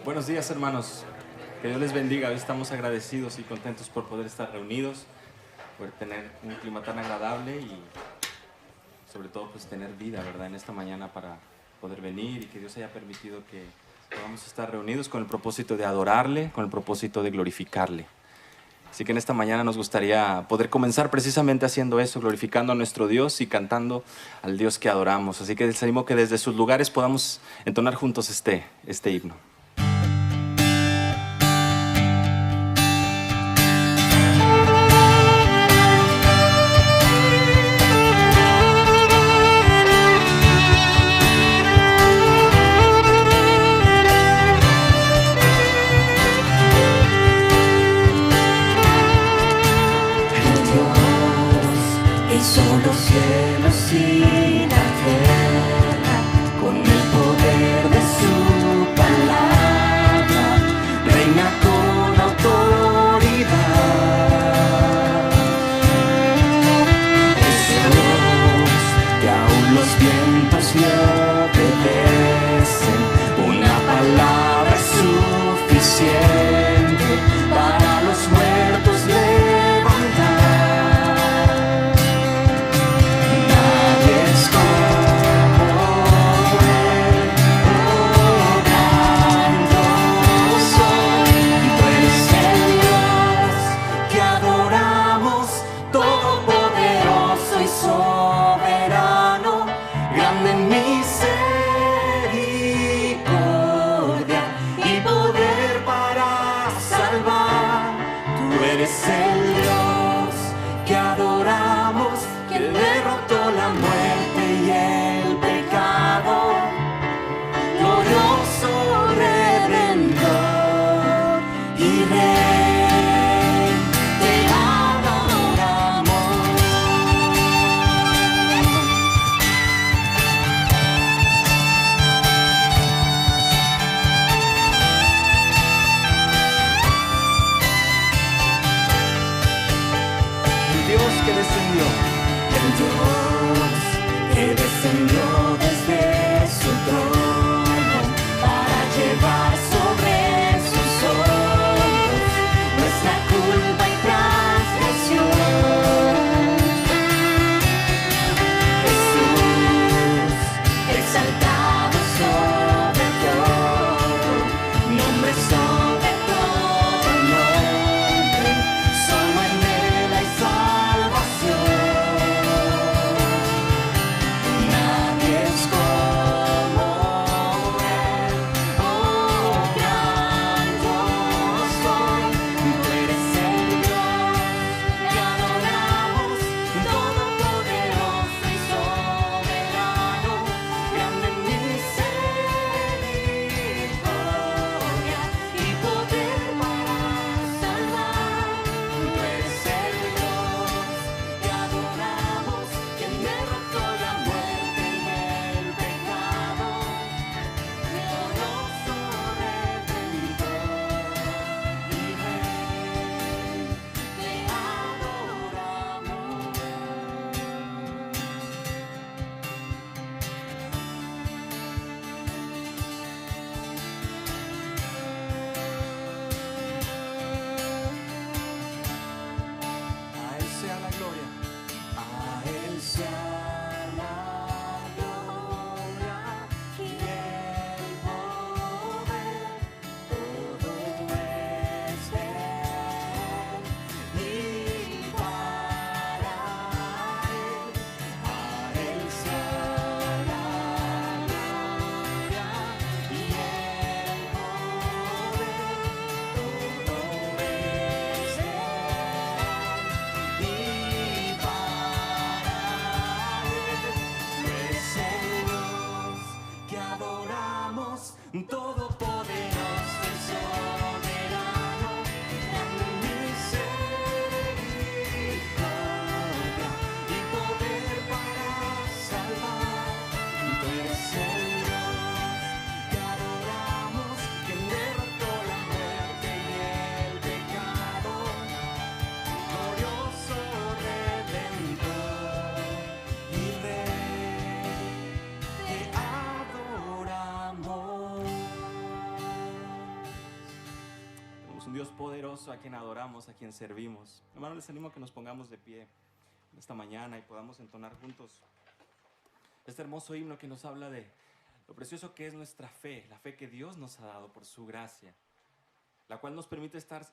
Buenos días, hermanos. Que Dios les bendiga. Hoy estamos agradecidos y contentos por poder estar reunidos, por tener un clima tan agradable y sobre todo pues tener vida, ¿verdad? En esta mañana para poder venir y que Dios haya permitido que podamos estar reunidos con el propósito de adorarle, con el propósito de glorificarle. Así que en esta mañana nos gustaría poder comenzar precisamente haciendo eso, glorificando a nuestro Dios y cantando al Dios que adoramos. Así que les animo que desde sus lugares podamos entonar juntos este himno. Hizo los cielos y la tierra con el poder de su palabra, reina con autoridad. Es Dios que aún los vientos le obedecen, una palabra es suficiente para los muertos levantar. It's Todopoderoso, a quien adoramos, a quien servimos. Hermano, les animo a que nos pongamos de pie esta mañana y podamos entonar juntos este hermoso himno que nos habla de lo precioso que es nuestra fe, la fe que Dios nos ha dado por su gracia, la cual nos permite estar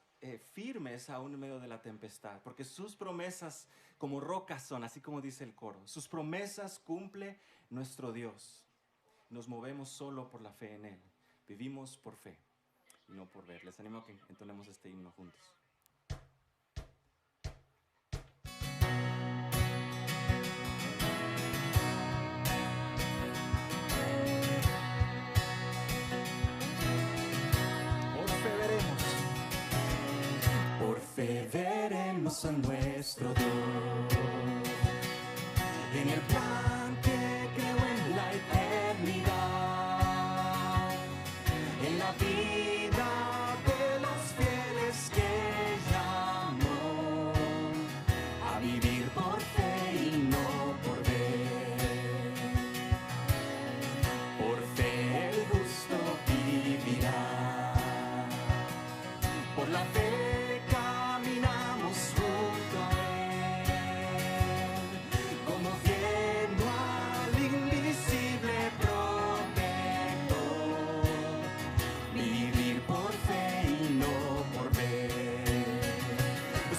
firmes aún en medio de la tempestad, porque sus promesas como rocas son, así como dice el coro. Sus promesas cumple nuestro Dios. Nos movemos solo por la fe en Él. Vivimos por fe y no por ver. Les animo a que entonemos este himno juntos. Por fe veremos a nuestro Dios en el plan que creó en la eternidad, en la vida de los fieles que llamó a vivir por fe y no por ver. Por fe el justo vivirá. Por la fe caminamos junto a Él, como viendo al invisible protector. Vivir por fe y no por ver.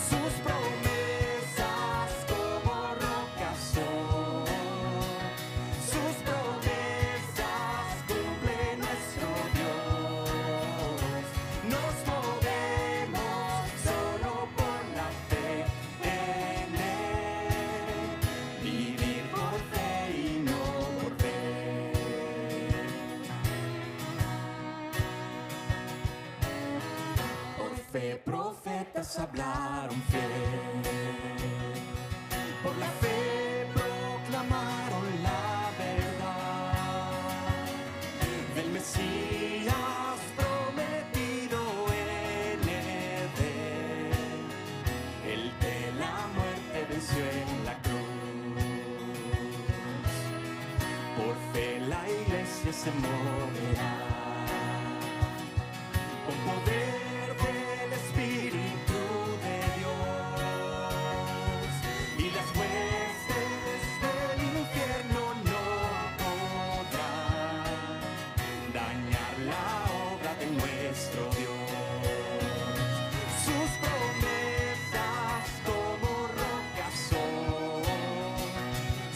Sus promesas como rocas son. Sus promesas cumple nuestro Dios. Nos movemos solo por la fe en Él. Vivir por fe y no por ver. Por fe profetas hablaron fiel. Por la fe proclamaron la verdad del Mesías prometido en Edén. El de la muerte venció en la cruz. Por fe la iglesia se moverá con poder del Espíritu de Dios, y las huestes del infierno no podrán dañar la obra de nuestro Dios. Sus promesas como rocas son.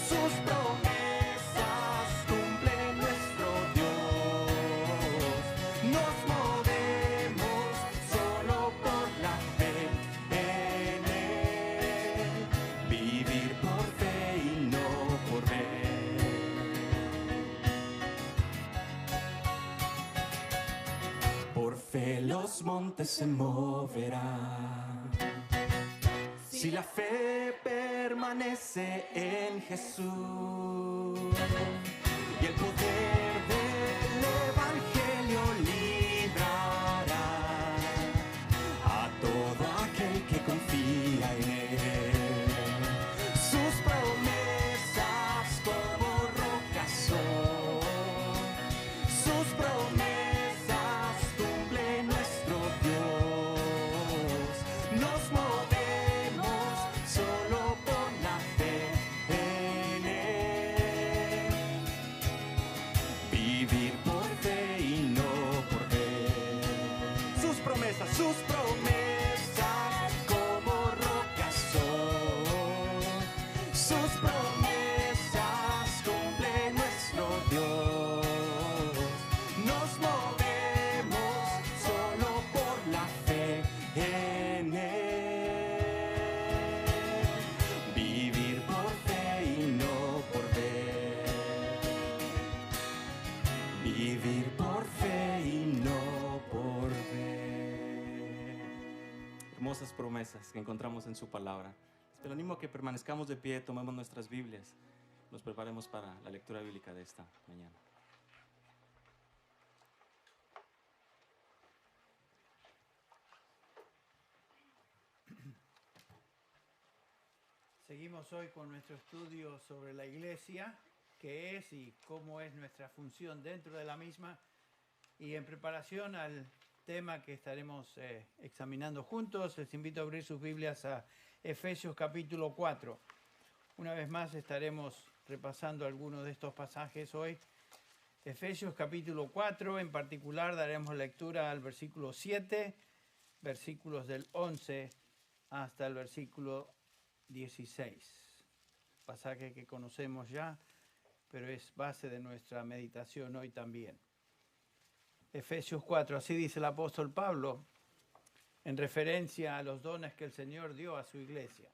Sus promesas cumple nuestro Dios. Nos movemos solo por la fe en Él. Vivir por fe y no por ver. Por fe los montes se moverán. Si la fe permanece en Jesús y el poder del Evangelio librará a todo aquel que confía en Él. Sus promesas como rocas son. Sus promesas cumple nuestro Dios. Nos movemos solo por la fe en Él. Vivir por fe y no por ver. Sus promesas como rocas son. Sus promesas cumple nuestro Dios. Nos movemos solo por la fe en Él. Vivir por fe y no por ver. Vivir por fe y no por ver. Hermosas promesas que encontramos en su palabra. Les animo a que permanezcamos de pie, tomemos nuestras Biblias, nos preparemos para la lectura bíblica de esta mañana. Seguimos hoy con nuestro estudio sobre la iglesia, qué es y cómo es nuestra función dentro de la misma. Y en preparación al tema que estaremos examinando juntos. Les invito a abrir sus Biblias a Efesios capítulo 4. Una vez más estaremos repasando algunos de estos pasajes hoy. Efesios capítulo 4, en particular daremos lectura al versículo 7, versículos del 11 hasta el versículo 16. Pasaje que conocemos ya, pero es base de nuestra meditación hoy también. Efesios 4, así dice el apóstol Pablo, en referencia a los dones que el Señor dio a su iglesia.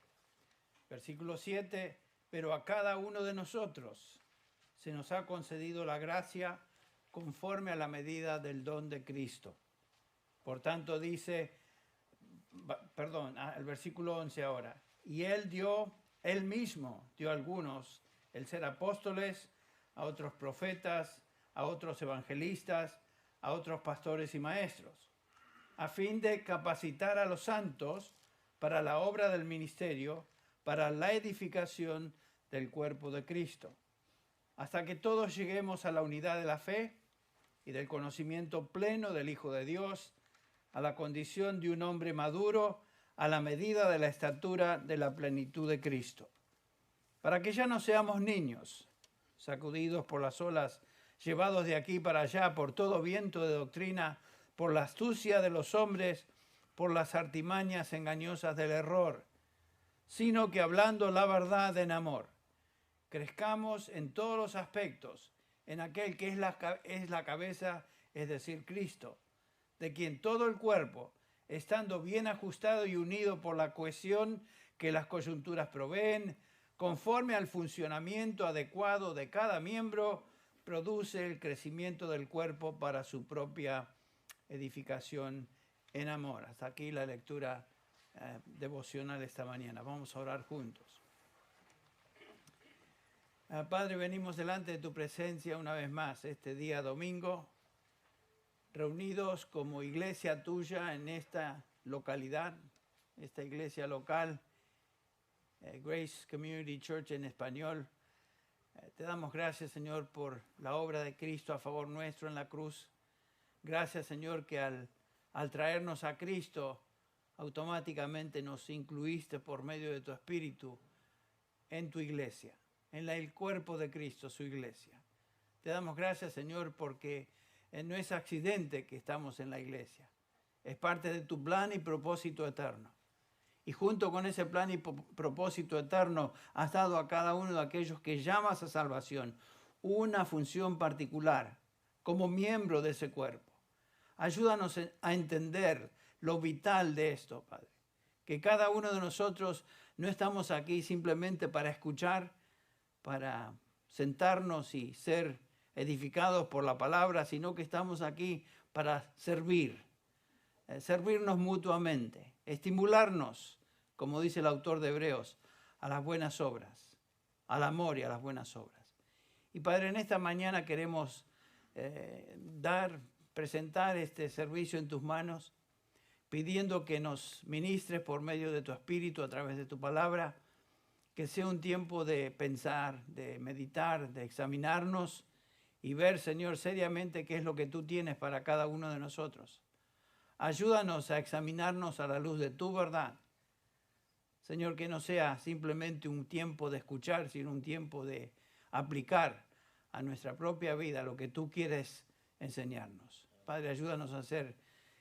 Versículo 7, pero a cada uno de nosotros se nos ha concedido la gracia conforme a la medida del don de Cristo. Por tanto dice, el versículo 11 ahora, y Él mismo dio a algunos el ser apóstoles, a otros profetas, a otros evangelistas, a otros pastores y maestros, a fin de capacitar a los santos para la obra del ministerio, para la edificación del cuerpo de Cristo, hasta que todos lleguemos a la unidad de la fe y del conocimiento pleno del Hijo de Dios, a la condición de un hombre maduro, a la medida de la estatura de la plenitud de Cristo, para que ya no seamos niños, sacudidos por las olas, llevados de aquí para allá por todo viento de doctrina, por la astucia de los hombres, por las artimañas engañosas del error, sino que hablando la verdad en amor, crezcamos en todos los aspectos, en aquel que es la cabeza, es decir, Cristo, de quien todo el cuerpo, estando bien ajustado y unido por la cohesión que las coyunturas proveen, conforme al funcionamiento adecuado de cada miembro, produce el crecimiento del cuerpo para su propia edificación en amor. Hasta aquí la lectura devocional esta mañana. Vamos a orar juntos. Padre, venimos delante de tu presencia una vez más este día domingo, reunidos como iglesia tuya en esta localidad, esta iglesia local, Grace Community Church en español. Te damos gracias, Señor, por la obra de Cristo a favor nuestro en la cruz. Gracias, Señor, que al traernos a Cristo, automáticamente nos incluiste por medio de tu Espíritu en tu iglesia, en el cuerpo de Cristo, su iglesia. Te damos gracias, Señor, porque no es accidente que estamos en la iglesia. Es parte de tu plan y propósito eterno. Y junto con ese plan y propósito eterno, has dado a cada uno de aquellos que llamas a salvación una función particular como miembro de ese cuerpo. Ayúdanos a entender lo vital de esto, Padre. Que cada uno de nosotros no estamos aquí simplemente para escuchar, para sentarnos y ser edificados por la palabra, sino que estamos aquí para servir, servirnos mutuamente, estimularnos, como dice el autor de Hebreos, a las buenas obras, al amor y a las buenas obras. Y Padre, en esta mañana queremos presentar este servicio en tus manos, pidiendo que nos ministres por medio de tu Espíritu a través de tu palabra, que sea un tiempo de pensar, de meditar, de examinarnos y ver, Señor, seriamente qué es lo que tú tienes para cada uno de nosotros. Ayúdanos a examinarnos a la luz de tu verdad. Señor, que no sea simplemente un tiempo de escuchar, sino un tiempo de aplicar a nuestra propia vida lo que tú quieres enseñarnos. Padre, ayúdanos a ser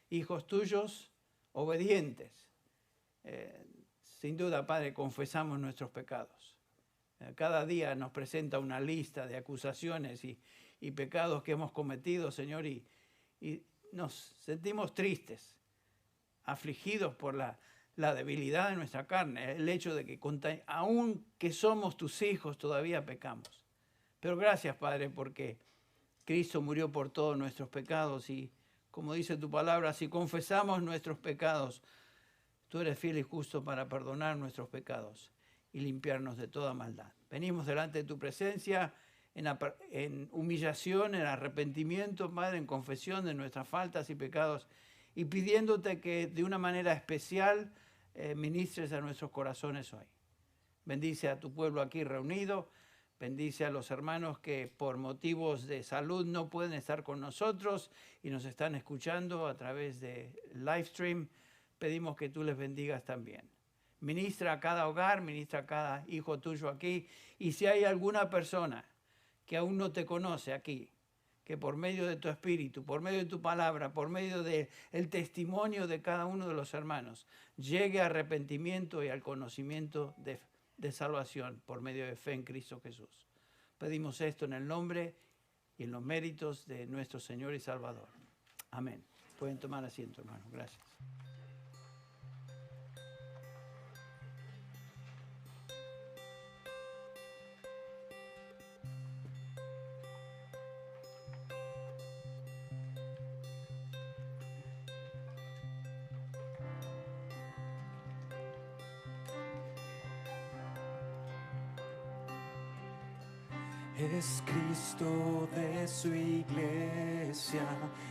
hijos tuyos, obedientes. Sin duda, Padre, confesamos nuestros pecados. Cada día nos presenta una lista de acusaciones y pecados que hemos cometido, Señor, y nos sentimos tristes, afligidos por la debilidad de nuestra carne, el hecho de que aun que somos tus hijos todavía pecamos. Pero gracias, Padre, porque Cristo murió por todos nuestros pecados y, como dice tu palabra, si confesamos nuestros pecados, tú eres fiel y justo para perdonar nuestros pecados y limpiarnos de toda maldad. Venimos delante de tu presencia en humillación, en arrepentimiento, Padre, en confesión de nuestras faltas y pecados y pidiéndote que de una manera especial ministres a nuestros corazones hoy. Bendice a tu pueblo aquí reunido, Bendice a los hermanos que por motivos de salud no pueden estar con nosotros y nos están escuchando a través de live stream. Pedimos que tú les bendigas también. Ministra a cada hogar, ministra a cada hijo tuyo aquí. Y si hay alguna persona que aún no te conoce aquí, que por medio de tu espíritu, por medio de tu palabra, por medio del testimonio de cada uno de los hermanos, llegue a arrepentimiento y al conocimiento de salvación por medio de fe en Cristo Jesús. Pedimos esto en el nombre y en los méritos de nuestro Señor y Salvador. Amén. Pueden tomar asiento, hermanos. Gracias. Es Cristo de su iglesia,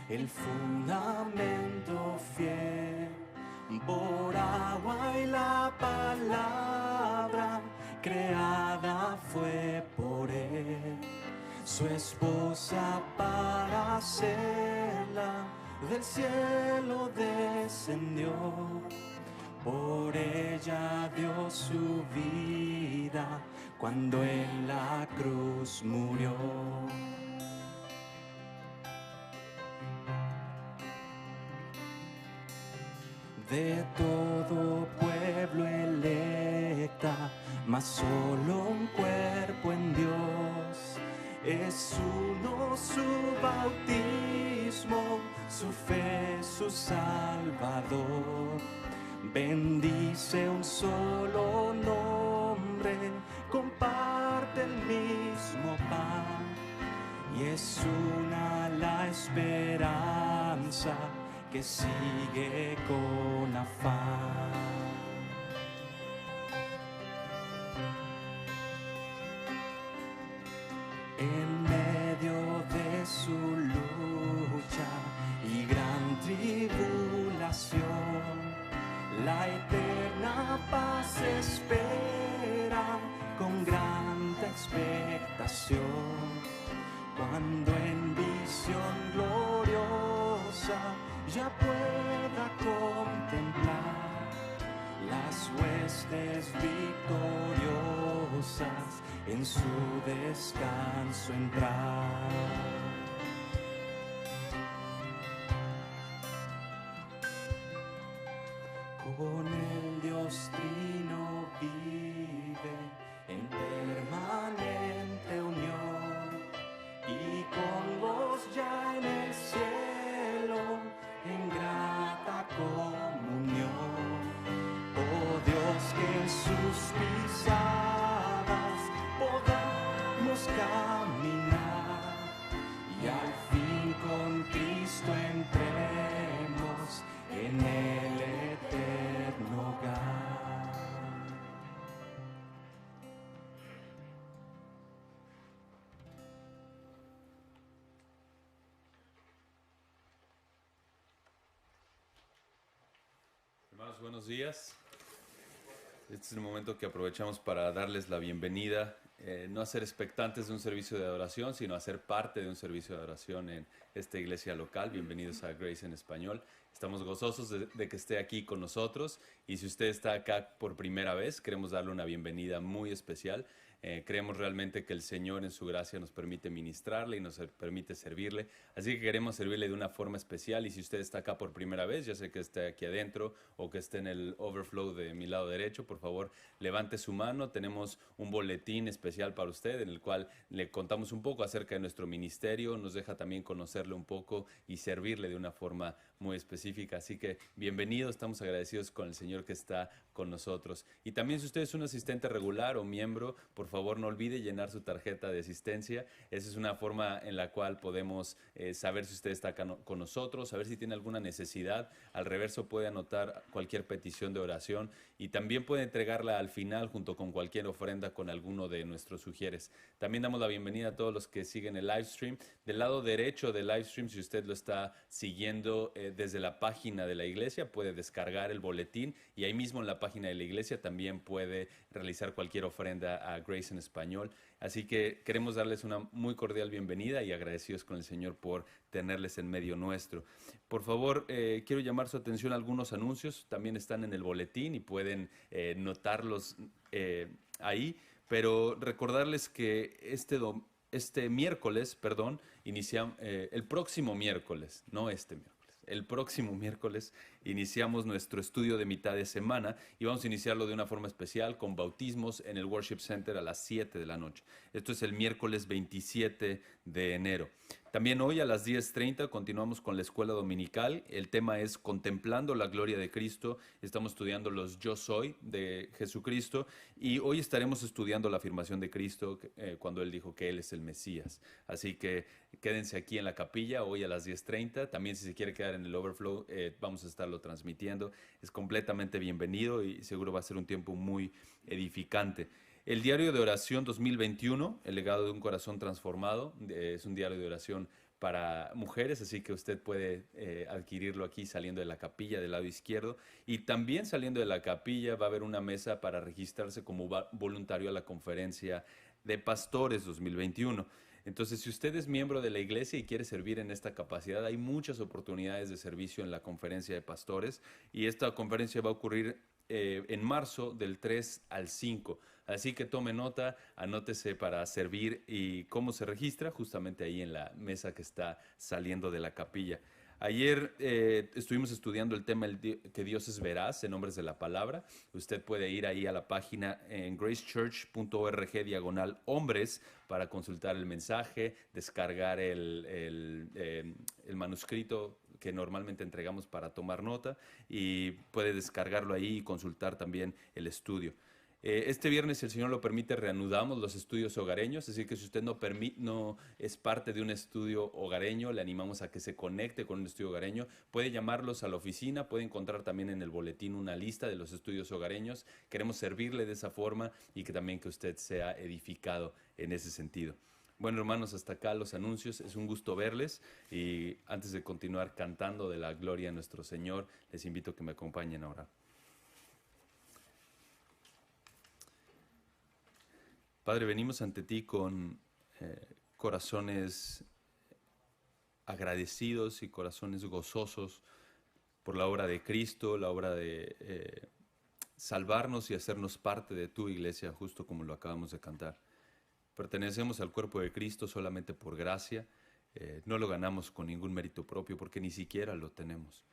el fundamento fiel. Por agua y la palabra creada fue por él. Su esposa para serla del cielo descendió. Por ella dio su vida cuando en la cruz murió. De todo pueblo electa, mas solo un cuerpo en Dios. Es uno su bautismo, su fe, su Salvador. Bendice un solo nombre, comparte el mismo pan, y es una la esperanza que sigue con afán. En medio de su lucha y gran tribulación, la eterna paz espera con gran expectación. Cuando en visión gloriosa ya pueda contemplar las huestes victoriosas en su descanso entrar. Con el Dios Trino vive en permanente unión, y con vos ya en el cielo en grata comunión. Oh Dios, que en sus pisadas podamos caminar y al fin con Cristo entremos en el eterno hogar. Hermanos, buenos días. Este es el momento que aprovechamos para darles la bienvenida, no a ser expectantes de un servicio de adoración, sino a ser parte de un servicio de adoración en esta iglesia local. Bienvenidos a Grace en Español. Estamos gozosos de que esté aquí con nosotros, y si usted está acá por primera vez, queremos darle una bienvenida muy especial. Creemos realmente que el Señor en su gracia nos permite ministrarle y nos permite servirle, así que queremos servirle de una forma especial. Y si usted está acá por primera vez, ya sea que esté aquí adentro o que esté en el overflow de mi lado derecho, por favor levante su mano. Tenemos un boletín especial para usted en el cual le contamos un poco acerca de nuestro ministerio, nos deja también conocerle un poco y servirle de una forma muy específica. Así que bienvenido, estamos agradecidos con el Señor que está con nosotros. Y también si usted es un asistente regular o miembro, por favor no olvide llenar su tarjeta de asistencia. Esa es una forma en la cual podemos saber si usted está acá con nosotros, saber si tiene alguna necesidad. Al reverso puede anotar cualquier petición de oración y también puede entregarla al final junto con cualquier ofrenda con alguno de nuestros sugieres. También damos la bienvenida a todos los que siguen el live stream. Del lado derecho del live stream, si usted lo está siguiendo desde la página de la iglesia puede descargar el boletín y ahí mismo en la página de la iglesia también puede realizar cualquier ofrenda a Grace en Español. Así que queremos darles una muy cordial bienvenida y agradecidos con el Señor por tenerles en medio nuestro. Por favor, quiero llamar su atención a algunos anuncios. También están en el boletín y pueden notarlos ahí. Pero recordarles que este miércoles, el próximo miércoles, no este miércoles. El próximo miércoles iniciamos nuestro estudio de mitad de semana y vamos a iniciarlo de una forma especial con bautismos en el Worship Center a las 7 de la noche. Esto es el miércoles 27 de enero. También hoy a las 10:30 continuamos con la escuela dominical. El tema es Contemplando la Gloria de Cristo. Estamos estudiando los Yo Soy de Jesucristo y hoy estaremos estudiando la afirmación de Cristo cuando Él dijo que Él es el Mesías. Así que quédense aquí en la capilla hoy a las 10:30. También si se quiere quedar en el Overflow, vamos a estarlo transmitiendo. Es completamente bienvenido y seguro va a ser un tiempo muy edificante. El diario de oración 2021, el legado de un corazón transformado, es un diario de oración para mujeres, así que usted puede adquirirlo aquí saliendo de la capilla del lado izquierdo. Y también saliendo de la capilla va a haber una mesa para registrarse como voluntario a la conferencia de pastores 2021. Entonces, si usted es miembro de la iglesia y quiere servir en esta capacidad, hay muchas oportunidades de servicio en la conferencia de pastores y esta conferencia va a ocurrir en marzo del 3 al 5. Así que tome nota, anótese para servir y cómo se registra justamente ahí en la mesa que está saliendo de la capilla. Ayer estuvimos estudiando el tema que Dios es veraz en Hombres de la Palabra. Usted puede ir ahí a la página en gracechurch.org/hombres para consultar el mensaje, descargar el manuscrito que normalmente entregamos para tomar nota y puede descargarlo ahí y consultar también el estudio. Este viernes, si el Señor lo permite, reanudamos los estudios hogareños, así que si usted no es parte de un estudio hogareño, le animamos a que se conecte con un estudio hogareño. Puede llamarlos a la oficina, puede encontrar también en el boletín una lista de los estudios hogareños. Queremos servirle de esa forma y que también que usted sea edificado en ese sentido. Bueno, hermanos, hasta acá los anuncios. Es un gusto verles y antes de continuar cantando de la gloria a nuestro Señor, les invito a que me acompañen a orar. Padre, venimos ante ti con corazones agradecidos y corazones gozosos por la obra de Cristo, la obra de salvarnos y hacernos parte de tu iglesia, justo como lo acabamos de cantar. Pertenecemos al cuerpo de Cristo solamente por gracia, no lo ganamos con ningún mérito propio porque ni siquiera lo tenemos.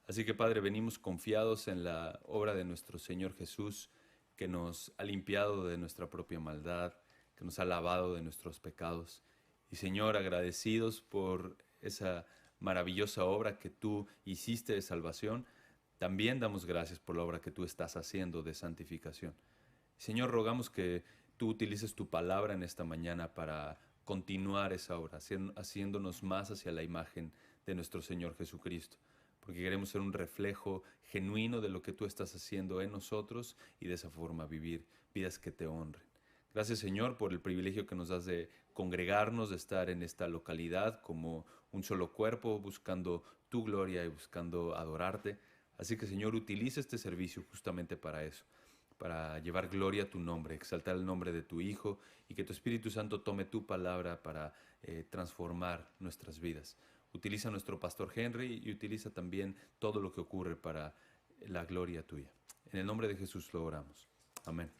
Así que, Padre, venimos confiados en la obra de nuestro Señor Jesús, que nos ha limpiado de nuestra propia maldad, que nos ha lavado de nuestros pecados. Y Señor, agradecidos por esa maravillosa obra que tú hiciste de salvación, también damos gracias por la obra que tú estás haciendo de santificación. Señor, rogamos que tú utilices tu palabra en esta mañana para continuar esa obra, haciéndonos más hacia la imagen de nuestro Señor Jesucristo, porque queremos ser un reflejo genuino de lo que tú estás haciendo en nosotros y de esa forma vivir vidas que te honren. Gracias, Señor, por el privilegio que nos das de congregarnos, de estar en esta localidad como un solo cuerpo, buscando tu gloria y buscando adorarte. Así que, Señor, utiliza este servicio justamente para eso, para llevar gloria a tu nombre, exaltar el nombre de tu Hijo y que tu Espíritu Santo tome tu palabra para transformar nuestras vidas. Utiliza a nuestro pastor Henry y utiliza también todo lo que ocurre para la gloria tuya. En el nombre de Jesús lo oramos. Amén.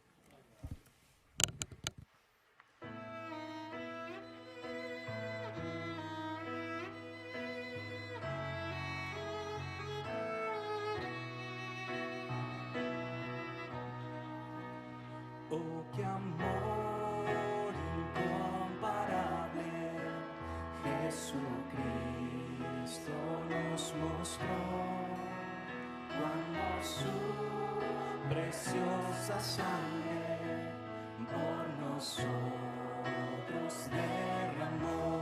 Oh, qué amor incomparable Jesucristo nos mostró, cuando su preciosa sangre por nosotros derramó.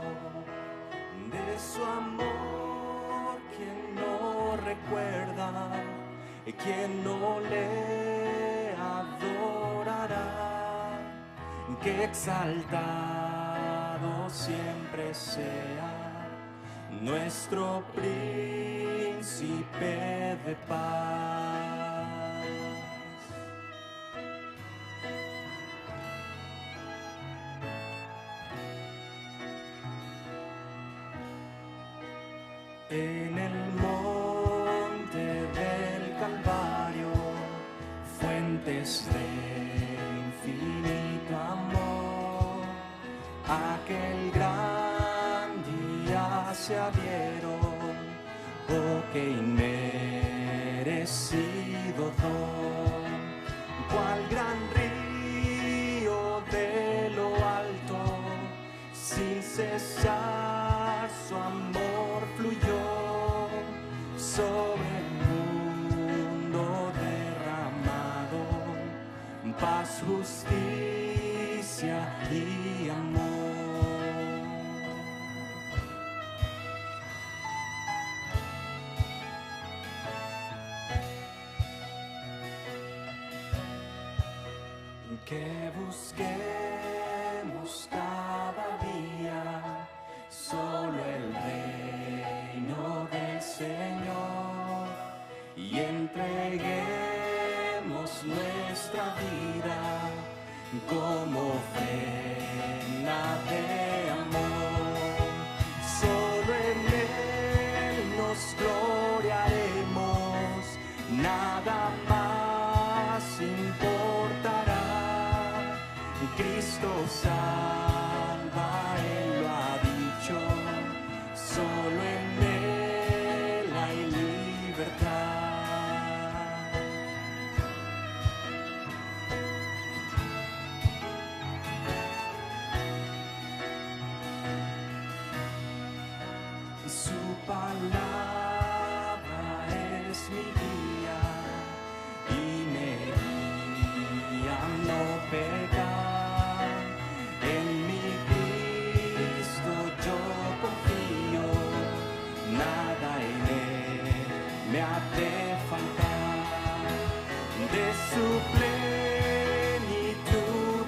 De su amor, quien no recuerda, quien no le adorará, que exaltado siempre sea nuestro príncipe de paz. En el monte del Calvario, fuentes de infinito amor, aquel gran día se abrieron, oh qué inmerecido don, cual gran río de lo alto, sin cesar su amor fluyó sobre el mundo derramado, paz, justicia y amor. Que busquemos cada día solo el reino del Señor y entreguemos nuestra vida como ofrenda de amor. Solo en Él nos gloriaremos, nada más importará. Cristo salva, Él lo ha dicho, solo en Él hay libertad. Su palabra es mi guía y me guía a no pecar. En mi Cristo yo confío, nada en Él me ha de faltar. De su plenitud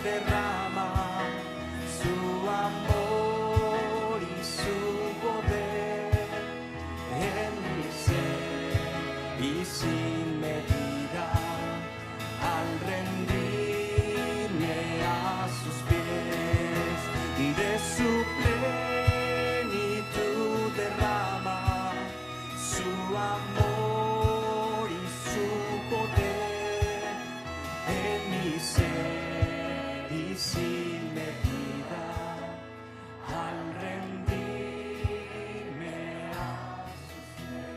derrama su amor y su poder en mi ser y sin medida, al rendirme a sus pies. De su plenitud derrama su amor y su poder en mi ser y sin medida, al rendirme a sus pies.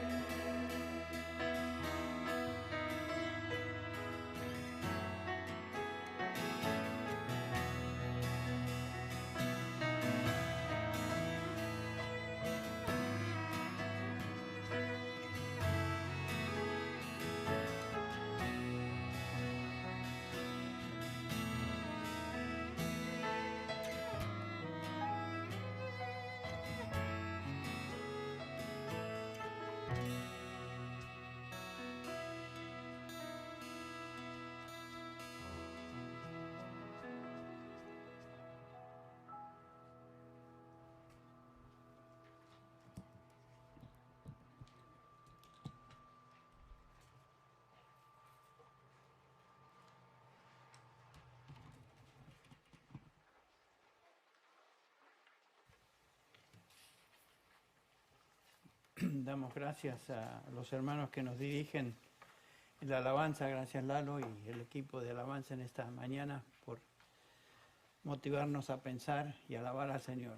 Damos gracias a los hermanos que nos dirigen en la alabanza. Gracias Lalo y el equipo de alabanza en esta mañana por motivarnos a pensar y alabar al Señor.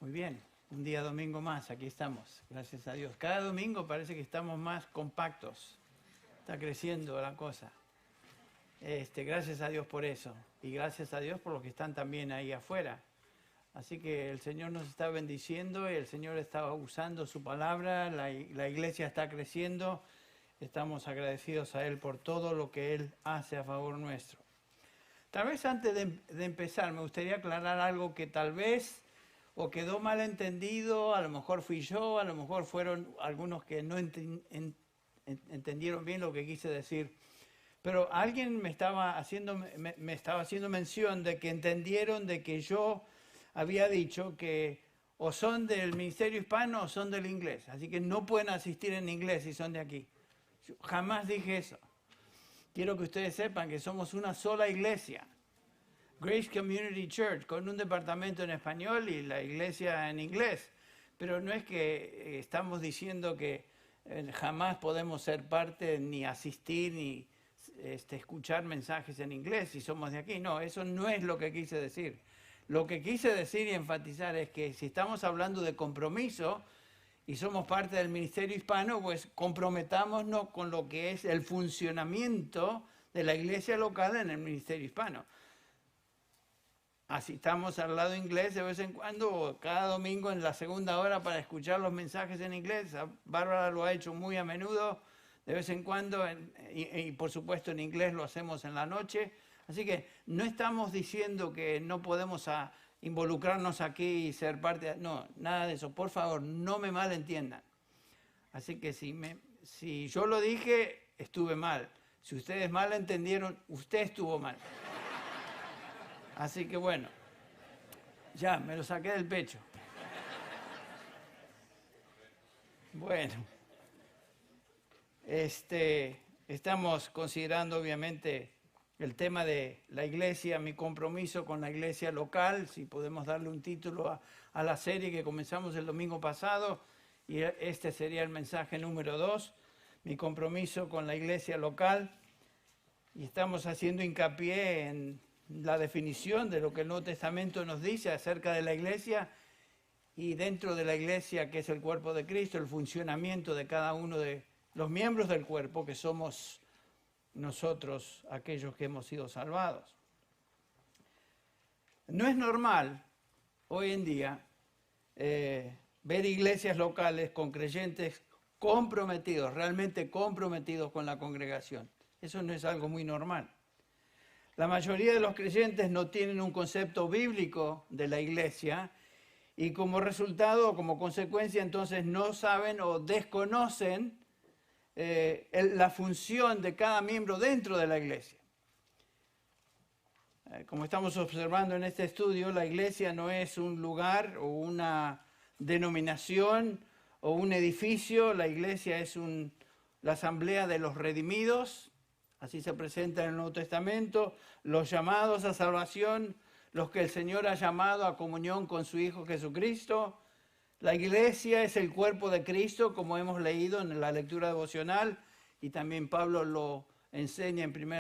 Muy bien, un día domingo más, aquí estamos, gracias a Dios. Cada domingo parece que estamos más compactos, está creciendo la cosa. Gracias a Dios por eso y gracias a Dios por los que están también ahí afuera. Así que el Señor nos está bendiciendo, el Señor está usando su palabra, la iglesia está creciendo. Estamos agradecidos a Él por todo lo que Él hace a favor nuestro. Tal vez antes de empezar me gustaría aclarar algo que tal vez o quedó mal entendido, a lo mejor fui yo, a lo mejor fueron algunos que no entendieron bien lo que quise decir. Pero alguien me estaba haciendo mención de que entendieron de que yo había dicho que o son del Ministerio Hispano o son del inglés. Así que no pueden asistir en inglés si son de aquí. Yo jamás dije eso. Quiero que ustedes sepan que somos una sola iglesia. Grace Community Church, con un departamento en español y la iglesia en inglés. Pero no es que estamos diciendo que jamás podemos ser parte, ni asistir, ni escuchar mensajes en inglés si somos de aquí. No, eso no es lo que quise decir. Lo que quise decir y enfatizar es que si estamos hablando de compromiso y somos parte del Ministerio Hispano, pues comprometámonos con lo que es el funcionamiento de la iglesia local en el Ministerio Hispano. Asistamos al lado inglés de vez en cuando, cada domingo en la segunda hora para escuchar los mensajes en inglés. Bárbara lo ha hecho muy a menudo, de vez en cuando, y por supuesto en inglés lo hacemos en la noche. Así que no estamos diciendo que no podemos involucrarnos aquí y ser parte. No, nada de eso. Por favor, no me malentiendan. Así que si yo lo dije, estuve mal. Si ustedes mal entendieron, usted estuvo mal. Así que bueno, ya me lo saqué del pecho. Bueno, estamos considerando obviamente el tema de la iglesia, mi compromiso con la iglesia local, si podemos darle un título a la serie que comenzamos el domingo pasado, y este sería el mensaje número 2, mi compromiso con la iglesia local, y estamos haciendo hincapié en la definición de lo que el Nuevo Testamento nos dice acerca de la iglesia y dentro de la iglesia, que es el cuerpo de Cristo, el funcionamiento de cada uno de los miembros del cuerpo, que somos nosotros, aquellos que hemos sido salvados. No es normal hoy en día ver iglesias locales con creyentes comprometidos, realmente comprometidos con la congregación. Eso no es algo muy normal. La mayoría de los creyentes no tienen un concepto bíblico de la iglesia y como resultado, como consecuencia, entonces no saben o desconocen la función de cada miembro dentro de la iglesia. Como estamos observando en este estudio, la iglesia no es un lugar o una denominación o un edificio, la iglesia es la asamblea de los redimidos. Así se presenta en el Nuevo Testamento, los llamados a salvación, los que el Señor ha llamado a comunión con su Hijo Jesucristo. La iglesia es el cuerpo de Cristo, como hemos leído en la lectura devocional, y también Pablo lo enseña en 1y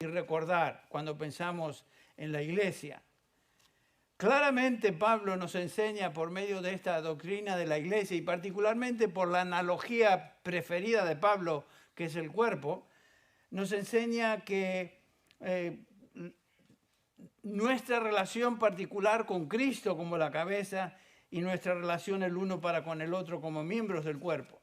recordar cuando pensamos en la iglesia. Claramente Pablo nos enseña por medio de esta doctrina de la iglesia y particularmente por la analogía preferida de Pablo, que es el cuerpo, nos enseña que nuestra relación particular con Cristo como la cabeza y nuestra relación el uno para con el otro como miembros del cuerpo.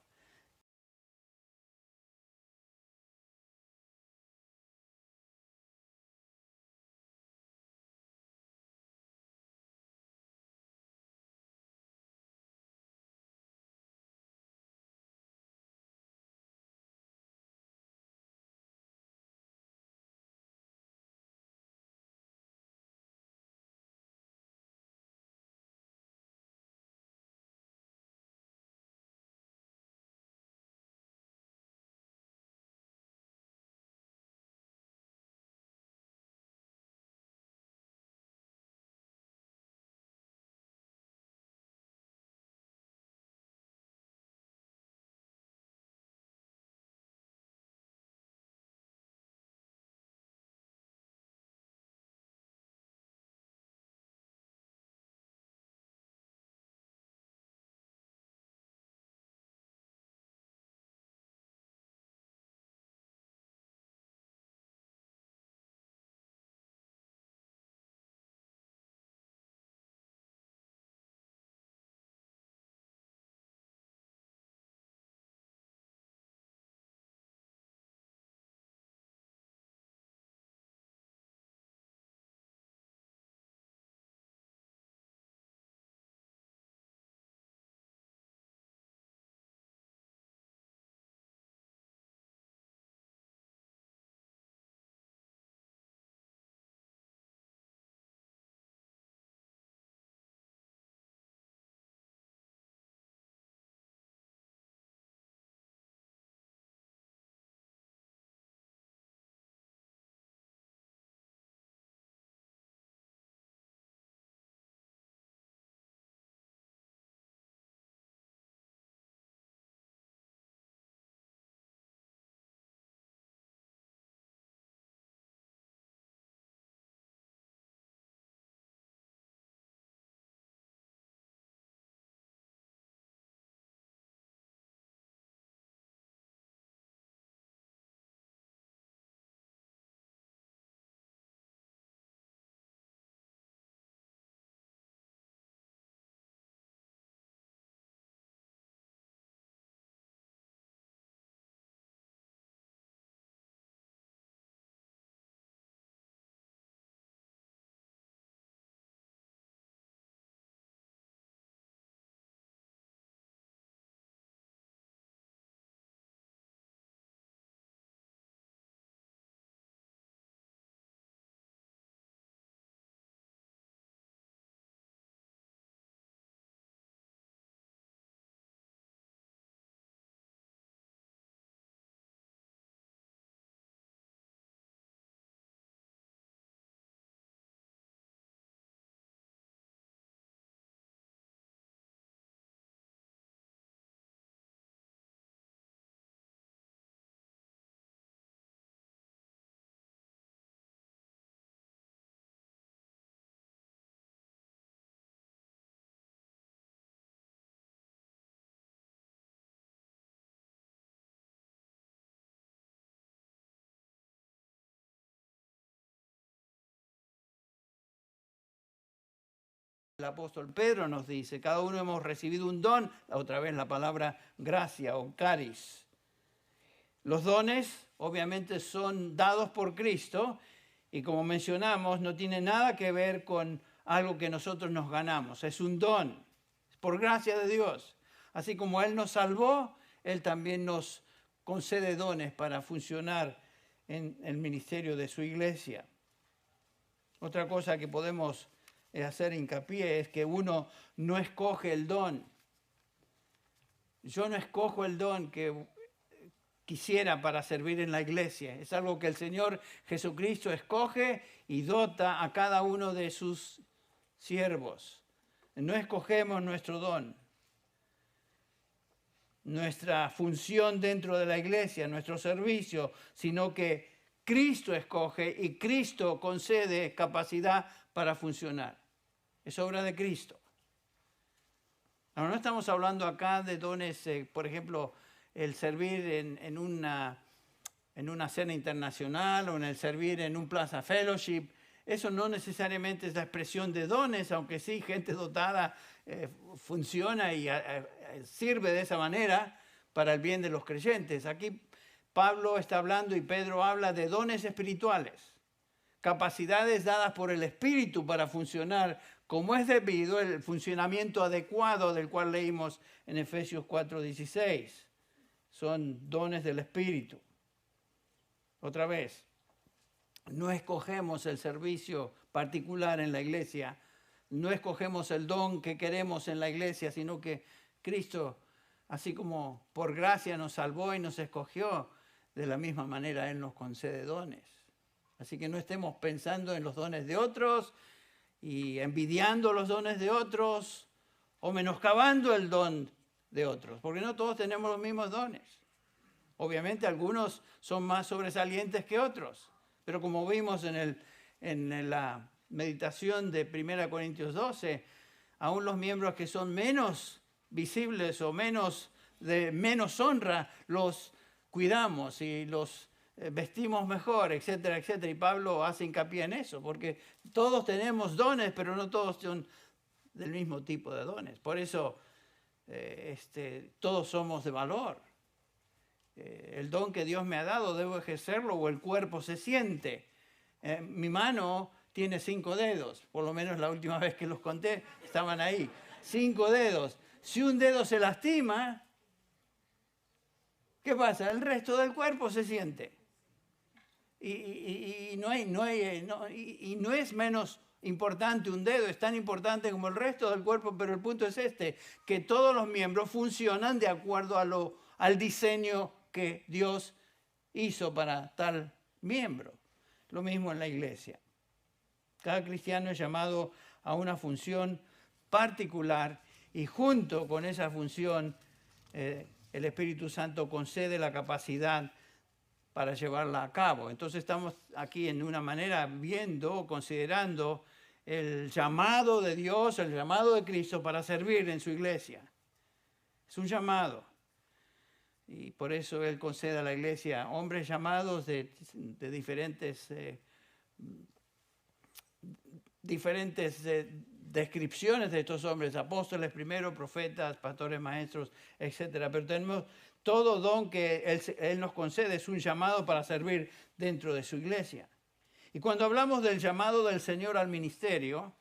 El apóstol Pedro nos dice, cada uno hemos recibido un don, otra vez la palabra gracia o caris. Los dones obviamente son dados por Cristo y como mencionamos no tiene nada que ver con algo que nosotros nos ganamos, es un don, es por gracia de Dios. Así como Él nos salvó, Él también nos concede dones para funcionar en el ministerio de su iglesia. Otra cosa que podemos hacer hincapié es que uno no escoge el don. Yo no escojo el don que quisiera para servir en la iglesia. Es algo que el Señor Jesucristo escoge y dota a cada uno de sus siervos. No escogemos nuestro don, nuestra función dentro de la iglesia, nuestro servicio, sino que Cristo escoge y Cristo concede capacidad para funcionar. Es obra de Cristo. Ahora, no estamos hablando acá de dones, por ejemplo, el servir en una cena internacional o en el servir en un Plaza Fellowship. Eso no necesariamente es la expresión de dones, aunque sí, gente dotada funciona y sirve de esa manera para el bien de los creyentes. Aquí Pablo está hablando y Pedro habla de dones espirituales, capacidades dadas por el Espíritu para funcionar como es debido, el funcionamiento adecuado del cual leímos en Efesios 4:16. Son dones del Espíritu. Otra vez, no escogemos el servicio particular en la iglesia, no escogemos el don que queremos en la iglesia, sino que Cristo, así como por gracia nos salvó y nos escogió, de la misma manera Él nos concede dones. Así que no estemos pensando en los dones de otros y envidiando los dones de otros o menoscabando el don de otros, porque no todos tenemos los mismos dones. Obviamente algunos son más sobresalientes que otros, pero como vimos en la meditación de 1 Corintios 12, aún los miembros que son menos visibles o de menos honra, los cuidamos y los vestimos mejor, etcétera, etcétera. Y Pablo hace hincapié en eso, porque todos tenemos dones, pero no todos son del mismo tipo de dones. Por eso todos somos de valor. El don que Dios me ha dado, debo ejercerlo o el cuerpo se siente. Mi mano tiene 5 dedos, por lo menos la última vez que los conté, estaban ahí. 5 dedos. Si un dedo se lastima, ¿qué pasa? El resto del cuerpo se siente. Y no es menos importante un dedo, es tan importante como el resto del cuerpo, pero el punto es que todos los miembros funcionan de acuerdo al diseño que Dios hizo para tal miembro. Lo mismo en la iglesia. Cada cristiano es llamado a una función particular y junto con esa función el Espíritu Santo concede la capacidad para llevarla a cabo. Entonces estamos aquí en una manera considerando el llamado de Dios, el llamado de Cristo para servir en su iglesia. Es un llamado. Y por eso Él concede a la iglesia hombres llamados de diferentes descripciones de estos hombres, apóstoles primero, profetas, pastores, maestros, etc. Pero tenemos todo don que Él nos concede, es un llamado para servir dentro de su iglesia. Y cuando hablamos del llamado del Señor al ministerio,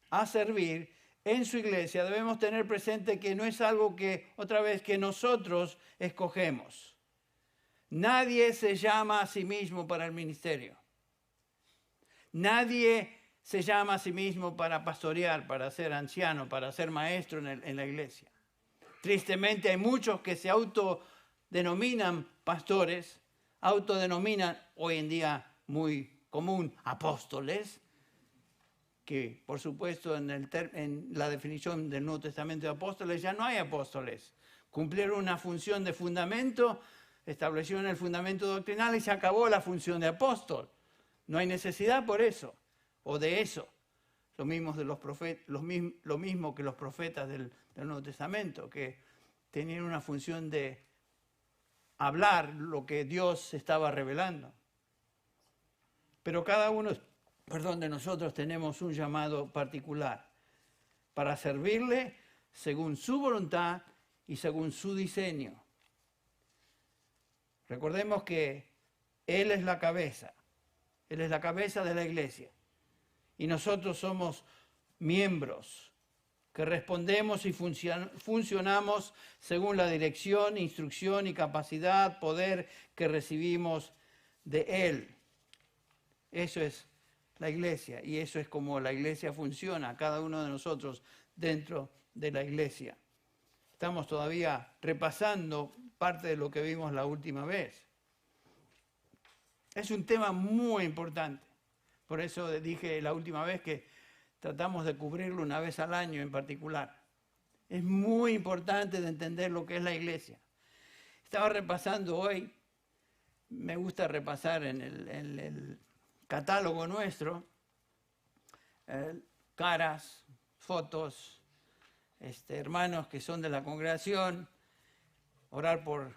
a servir en su iglesia, debemos tener presente que no es algo que, otra vez, que nosotros escogemos. Nadie se llama a sí mismo para el ministerio. Nadie se llama a sí mismo para pastorear, para ser anciano, para ser maestro en la iglesia. Tristemente hay muchos que se autodenominan pastores, autodenominan hoy en día muy común apóstoles, que por supuesto en la definición del Nuevo Testamento de apóstoles ya no hay apóstoles. Cumplieron una función de fundamento, establecieron el fundamento doctrinal y se acabó la función de apóstol. No hay necesidad por eso, o de eso. Lo mismo que los profetas del Nuevo Testamento, que tenían una función de hablar lo que Dios estaba revelando. Pero cada uno de nosotros tenemos un llamado particular. para servirle según su voluntad y según su diseño. Recordemos que Él es la cabeza. Él es la cabeza de la iglesia. Y nosotros somos miembros que respondemos y funcionamos según la dirección, instrucción y capacidad, poder que recibimos de Él. Eso es la iglesia y eso es como la iglesia funciona, cada uno de nosotros dentro de la iglesia. Estamos todavía repasando parte de lo que vimos la última vez. Es un tema muy importante. Por eso dije la última vez que tratamos de cubrirlo una vez al año en particular. Es muy importante de entender lo que es la iglesia. Estaba repasando hoy, me gusta repasar en el catálogo nuestro, caras, fotos, hermanos que son de la congregación, orar por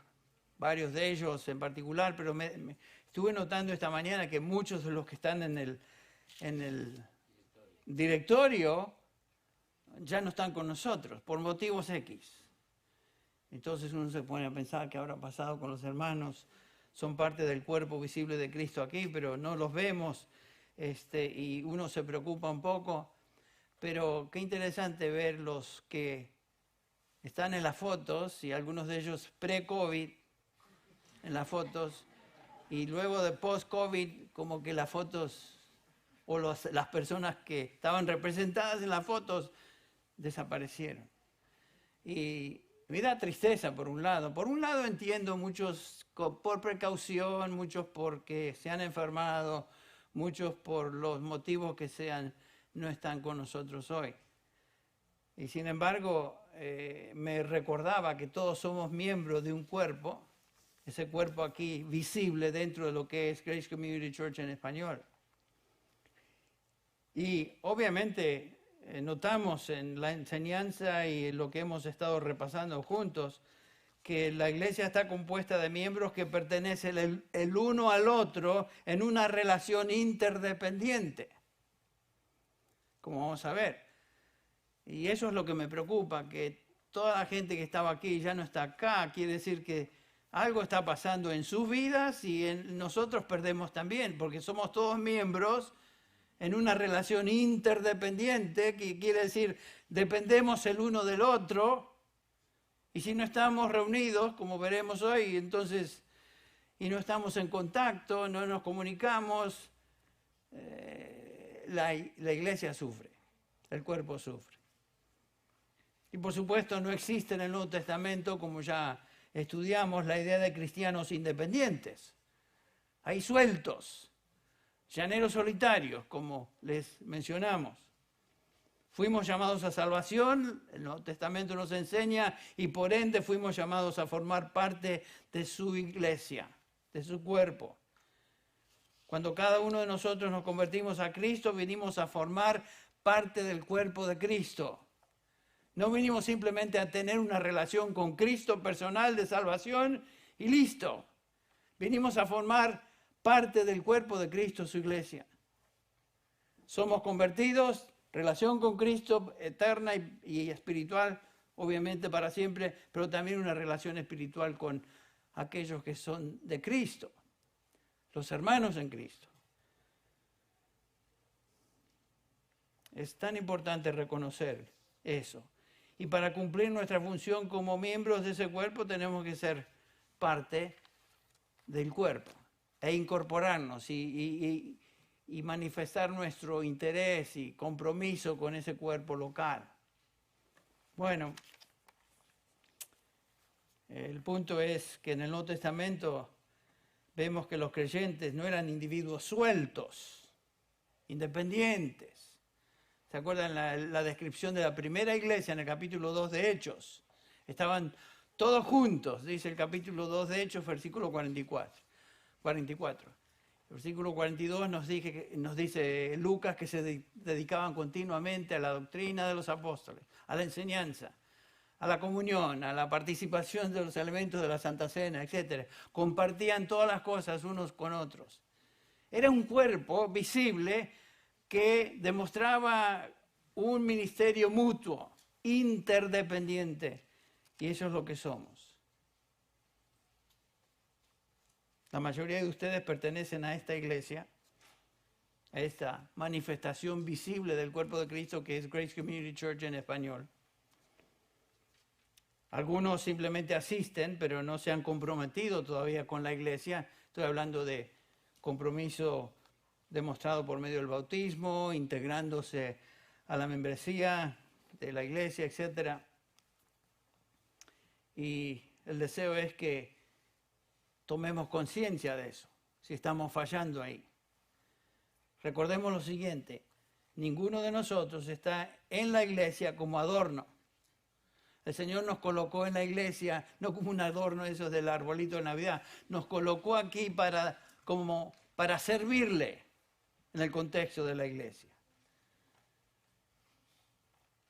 varios de ellos en particular, pero estuve notando esta mañana que muchos de los que están en el directorio ya no están con nosotros, por motivos X. Entonces uno se pone a pensar qué habrá pasado con los hermanos. Son parte del cuerpo visible de Cristo aquí, pero no los vemos, y uno se preocupa un poco. Pero qué interesante ver los que están en las fotos, y algunos de ellos pre-COVID en las fotos, y luego de post-COVID, como que las fotos o las personas que estaban representadas en las fotos desaparecieron. Y me da tristeza por un lado. Por un lado entiendo muchos por precaución, muchos porque se han enfermado, muchos por los motivos que sean, no están con nosotros hoy. Y sin embargo, me recordaba que todos somos miembros de un cuerpo, ese cuerpo aquí visible dentro de lo que es Grace Community Church en español. Y obviamente notamos en la enseñanza y en lo que hemos estado repasando juntos, que la iglesia está compuesta de miembros que pertenecen el uno al otro en una relación interdependiente, como vamos a ver. Y eso es lo que me preocupa, que toda la gente que estaba aquí ya no está acá. Quiere decir que algo está pasando en sus vidas y nosotros perdemos también, porque somos todos miembros en una relación interdependiente, que quiere decir dependemos el uno del otro, y si no estamos reunidos, como veremos hoy, entonces, y no estamos en contacto, no nos comunicamos, la iglesia sufre, el cuerpo sufre. Y por supuesto no existe en el Nuevo Testamento, como ya estudiamos, la idea de cristianos independientes. Hay sueltos, llaneros solitarios, como les mencionamos. Fuimos llamados a salvación, el Nuevo Testamento nos enseña, y por ende fuimos llamados a formar parte de su iglesia, de su cuerpo. Cuando cada uno de nosotros nos convertimos a Cristo, vinimos a formar parte del cuerpo de Cristo. No vinimos simplemente a tener una relación con Cristo personal de salvación y listo. Vinimos a formar parte del cuerpo de Cristo, su iglesia. Somos convertidos, relación con Cristo eterna y espiritual, obviamente para siempre, pero también una relación espiritual con aquellos que son de Cristo, los hermanos en Cristo. Es tan importante reconocer eso. Y para cumplir nuestra función como miembros de ese cuerpo tenemos que ser parte del cuerpo e incorporarnos y manifestar nuestro interés y compromiso con ese cuerpo local. Bueno, el punto es que en el Nuevo Testamento vemos que los creyentes no eran individuos sueltos, independientes. ¿Se acuerdan la descripción de la primera iglesia en el capítulo 2 de Hechos? Estaban todos juntos, dice el capítulo 2 de Hechos, versículo 44. El versículo 42 nos dice Lucas que se dedicaban continuamente a la doctrina de los apóstoles, a la enseñanza, a la comunión, a la participación de los elementos de la Santa Cena, etc. Compartían todas las cosas unos con otros. Era un cuerpo visible que demostraba un ministerio mutuo, interdependiente, y eso es lo que somos. La mayoría de ustedes pertenecen a esta iglesia, a esta manifestación visible del cuerpo de Cristo que es Grace Community Church en español. Algunos simplemente asisten, pero no se han comprometido todavía con la iglesia. Estoy hablando de compromiso demostrado por medio del bautismo, integrándose a la membresía de la iglesia, etc. Y el deseo es que tomemos conciencia de eso, si estamos fallando ahí. Recordemos lo siguiente, ninguno de nosotros está en la iglesia como adorno. El Señor nos colocó en la iglesia, no como un adorno esos del arbolito de Navidad, nos colocó aquí para servirle en el contexto de la iglesia.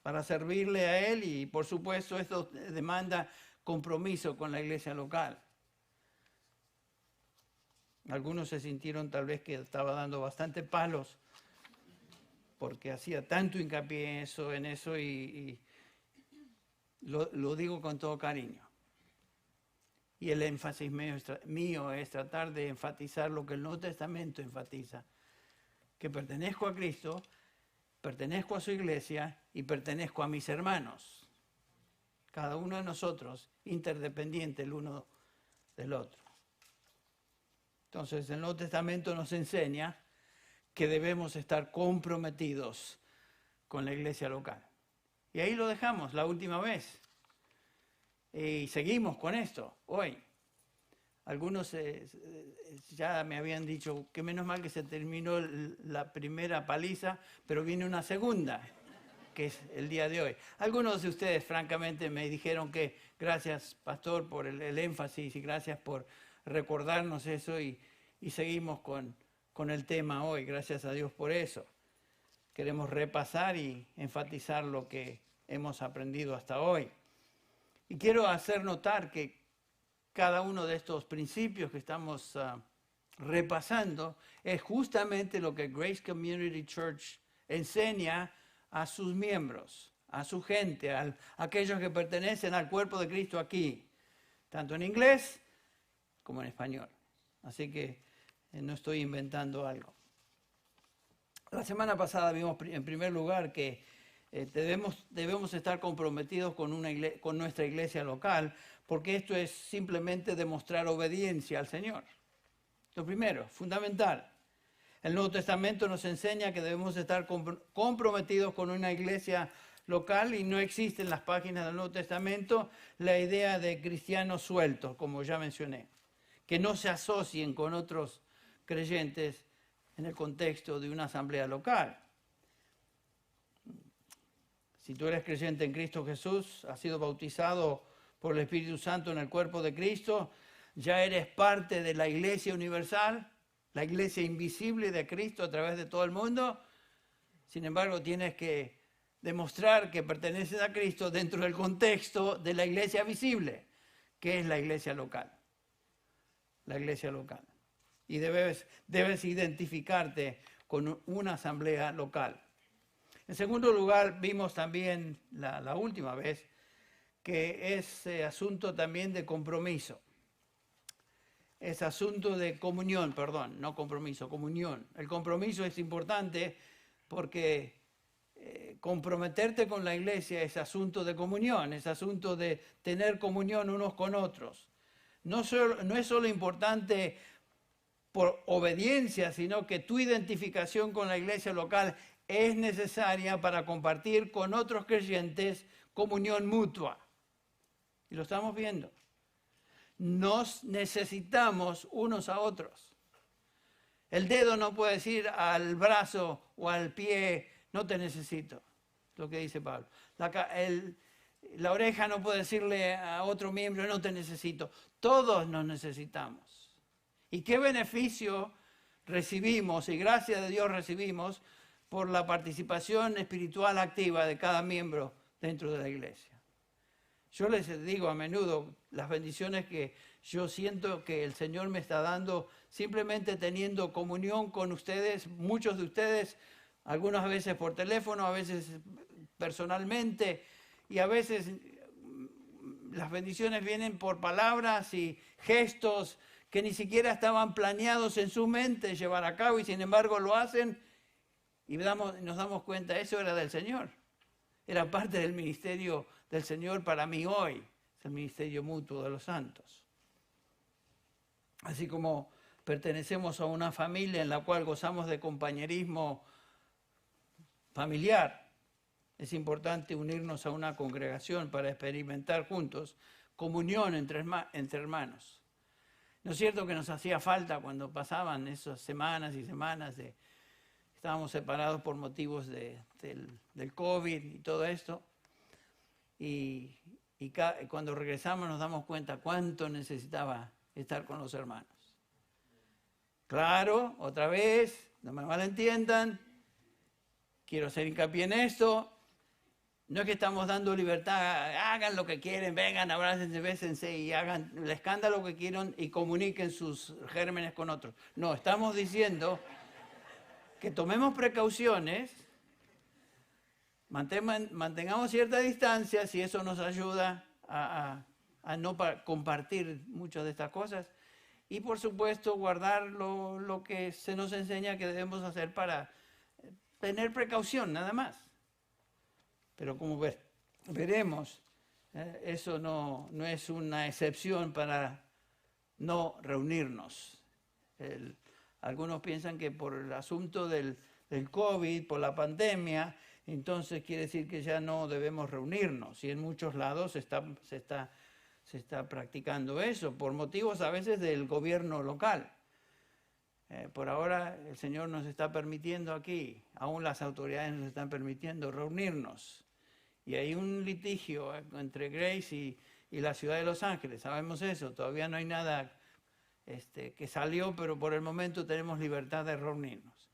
Para servirle a Él y por supuesto esto demanda compromiso con la iglesia local. Algunos se sintieron tal vez que estaba dando bastante palos porque hacía tanto hincapié en eso y lo digo con todo cariño. Y el énfasis mío es tratar de enfatizar lo que el Nuevo Testamento enfatiza, que pertenezco a Cristo, pertenezco a su iglesia y pertenezco a mis hermanos. Cada uno de nosotros interdependiente el uno del otro. Entonces el Nuevo Testamento nos enseña que debemos estar comprometidos con la iglesia local. Y ahí lo dejamos la última vez. Y seguimos con esto hoy. Algunos ya me habían dicho que menos mal que se terminó la primera paliza, pero viene una segunda, que es el día de hoy. Algunos de ustedes francamente me dijeron que gracias, pastor, por el énfasis y gracias por recordarnos eso y seguimos con el tema hoy. Gracias a Dios por eso. Queremos repasar y enfatizar lo que hemos aprendido hasta hoy. Y quiero hacer notar que cada uno de estos principios que estamos repasando es justamente lo que Grace Community Church enseña a sus miembros, a su gente, a aquellos que pertenecen al cuerpo de Cristo aquí, tanto en inglés como en español. Así que no estoy inventando algo. La semana pasada vimos en primer lugar que debemos estar comprometidos con nuestra iglesia local, porque esto es simplemente demostrar obediencia al Señor. Lo primero, fundamental. El Nuevo Testamento nos enseña que debemos estar comprometidos con una iglesia local y no existe en las páginas del Nuevo Testamento la idea de cristianos sueltos, como ya mencioné, que no se asocien con otros creyentes en el contexto de una asamblea local. Si tú eres creyente en Cristo Jesús, has sido bautizado por el Espíritu Santo en el cuerpo de Cristo, ya eres parte de la iglesia universal, la iglesia invisible de Cristo a través de todo el mundo. Sin embargo, tienes que demostrar que perteneces a Cristo dentro del contexto de la iglesia visible, que es la iglesia local. La iglesia local. Y debes identificarte con una asamblea local. En segundo lugar, vimos también la última vez que es asunto también de compromiso. Es asunto de comunión, perdón, no compromiso, comunión. El compromiso es importante porque comprometerte con la iglesia es asunto de comunión, es asunto de tener comunión unos con otros. No es solo importante por obediencia, sino que tu identificación con la iglesia local es necesaria para compartir con otros creyentes comunión mutua. Y lo estamos viendo. Nos necesitamos unos a otros. El dedo no puede decir al brazo o al pie, no te necesito, lo que dice Pablo. La oreja no puede decirle a otro miembro, no te necesito. Todos nos necesitamos. ¿Y qué beneficio recibimos y gracias de Dios recibimos por la participación espiritual activa de cada miembro dentro de la iglesia? Yo les digo a menudo las bendiciones que yo siento que el Señor me está dando simplemente teniendo comunión con ustedes. Muchos de ustedes algunas veces por teléfono, a veces personalmente, y a veces las bendiciones vienen por palabras y gestos que ni siquiera estaban planeados en su mente llevar a cabo, y sin embargo lo hacen, y nos damos cuenta, eso era del Señor. Era parte del ministerio del Señor para mí hoy. Es el ministerio mutuo de los santos. Así como pertenecemos a una familia en la cual gozamos de compañerismo familiar, es importante unirnos a una congregación para experimentar juntos comunión entre hermanos. ¿No es cierto que nos hacía falta cuando pasaban esas semanas y semanas de... Estábamos separados por motivos del COVID y todo esto. Y cuando regresamos nos damos cuenta cuánto necesitaba estar con los hermanos. Claro, otra vez, no me malentiendan, quiero hacer hincapié en esto. No es que estamos dando libertad, hagan lo que quieren, vengan, abrácense, bésense y hagan el escándalo que quieran y comuniquen sus gérmenes con otros. No, estamos diciendo que tomemos precauciones, mantengamos cierta distancia, si eso nos ayuda a no compartir muchas de estas cosas, y por supuesto guardar lo que se nos enseña que debemos hacer para tener precaución, nada más. Pero como veremos, eso no es una excepción para no reunirnos. Algunos piensan que por el asunto del COVID, por la pandemia, entonces quiere decir que ya no debemos reunirnos. Y en muchos lados se está practicando eso, por motivos a veces del gobierno local. Por ahora el Señor nos está permitiendo aquí, aún las autoridades nos están permitiendo reunirnos. Y hay un litigio entre Grace y la ciudad de Los Ángeles, sabemos eso, todavía no hay nada que salió, pero por el momento tenemos libertad de reunirnos.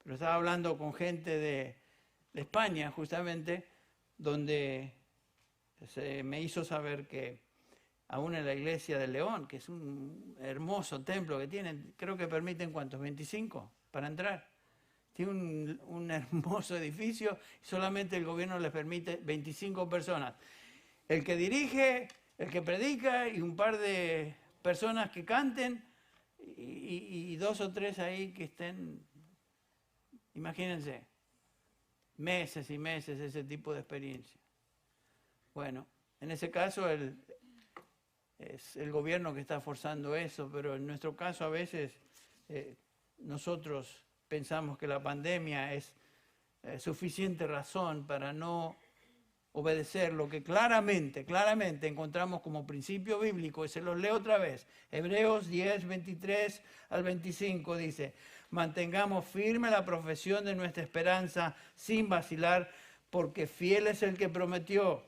Pero estaba hablando con gente de España, justamente, donde se me hizo saber que aún en la iglesia de León, que es un hermoso templo que tienen, creo que permiten, ¿cuántos? 25 para entrar. Tiene un hermoso edificio y solamente el gobierno les permite 25 personas. El que dirige, el que predica y un par de personas que canten y 2 o 3 ahí que estén, imagínense, meses y meses ese tipo de experiencia. Bueno, en ese caso es el gobierno que está forzando eso, pero en nuestro caso a veces nosotros pensamos que la pandemia es suficiente razón para no obedecer lo que claramente encontramos como principio bíblico, y se los leo otra vez. Hebreos 10, 23 al 25 dice: mantengamos firme la profesión de nuestra esperanza sin vacilar, porque fiel es el que prometió.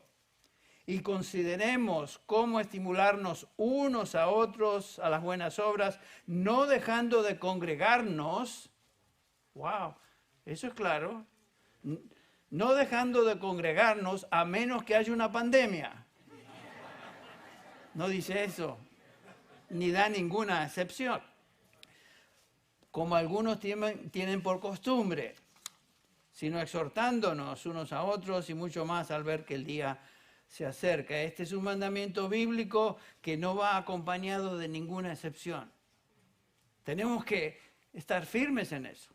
Y consideremos cómo estimularnos unos a otros a las buenas obras, no dejando de congregarnos. Wow, eso es claro. No dejando de congregarnos a menos que haya una pandemia. No dice eso, ni da ninguna excepción. Como algunos tienen por costumbre, sino exhortándonos unos a otros y mucho más al ver que el día se acerca. Este es un mandamiento bíblico que no va acompañado de ninguna excepción. Tenemos que estar firmes en eso.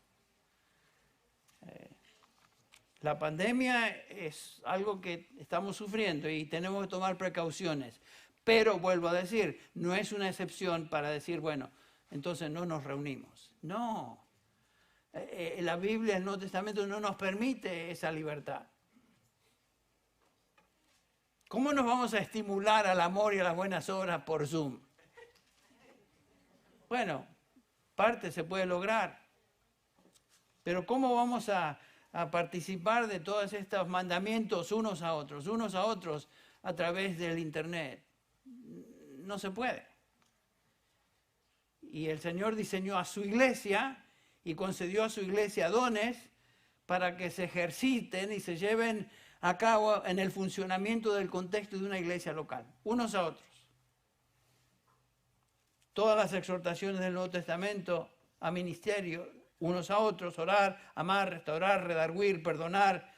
La pandemia es algo que estamos sufriendo y tenemos que tomar precauciones. Pero, vuelvo a decir, no es una excepción para decir, bueno, entonces no nos reunimos. No. La Biblia, el Nuevo Testamento, no nos permite esa libertad. ¿Cómo nos vamos a estimular al amor y a las buenas obras por Zoom? Bueno, parte se puede lograr. Pero ¿cómo vamos a participar de todos estos mandamientos unos a otros a través del Internet? No se puede. Y el Señor diseñó a su iglesia y concedió a su iglesia dones para que se ejerciten y se lleven a cabo en el funcionamiento del contexto de una iglesia local, unos a otros. Todas las exhortaciones del Nuevo Testamento a ministerio unos a otros, orar, amar, restaurar, redarguir, perdonar,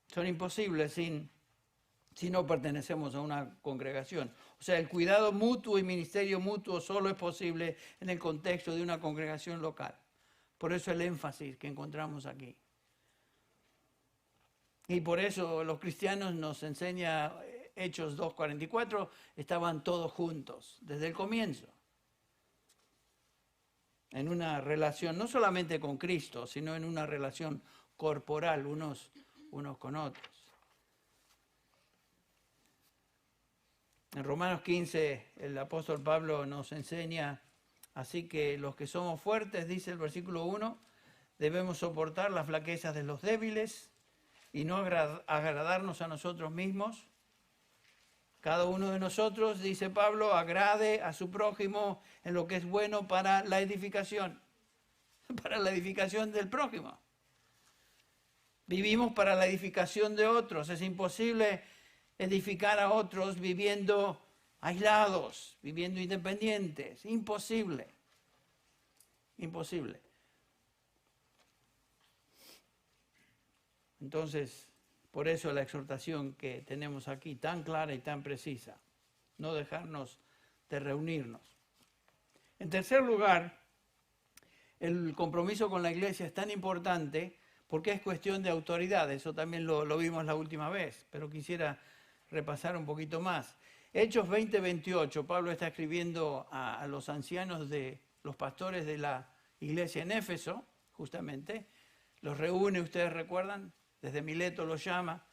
son imposibles si no pertenecemos a una congregación. O sea, el cuidado mutuo y ministerio mutuo solo es posible en el contexto de una congregación local. Por eso el énfasis que encontramos aquí. Y por eso los cristianos nos enseña Hechos 2:44, estaban todos juntos desde el comienzo. En una relación no solamente con Cristo, sino en una relación corporal unos con otros. En Romanos 15 el apóstol Pablo nos enseña, así que los que somos fuertes, dice el versículo 1, debemos soportar las flaquezas de los débiles y no agradarnos a nosotros mismos. Cada uno de nosotros, dice Pablo, agrade a su prójimo en lo que es bueno para la edificación del prójimo. Vivimos para la edificación de otros. Es imposible edificar a otros viviendo aislados, viviendo independientes. Imposible. Imposible. Entonces, por eso la exhortación que tenemos aquí, tan clara y tan precisa, no dejarnos de reunirnos. En tercer lugar, el compromiso con la iglesia es tan importante porque es cuestión de autoridad. Eso también lo vimos la última vez, pero quisiera repasar un poquito más. Hechos 20:28, Pablo está escribiendo a los ancianos de los pastores de la iglesia en Éfeso, justamente. Los reúne, ustedes recuerdan, desde Mileto los llama.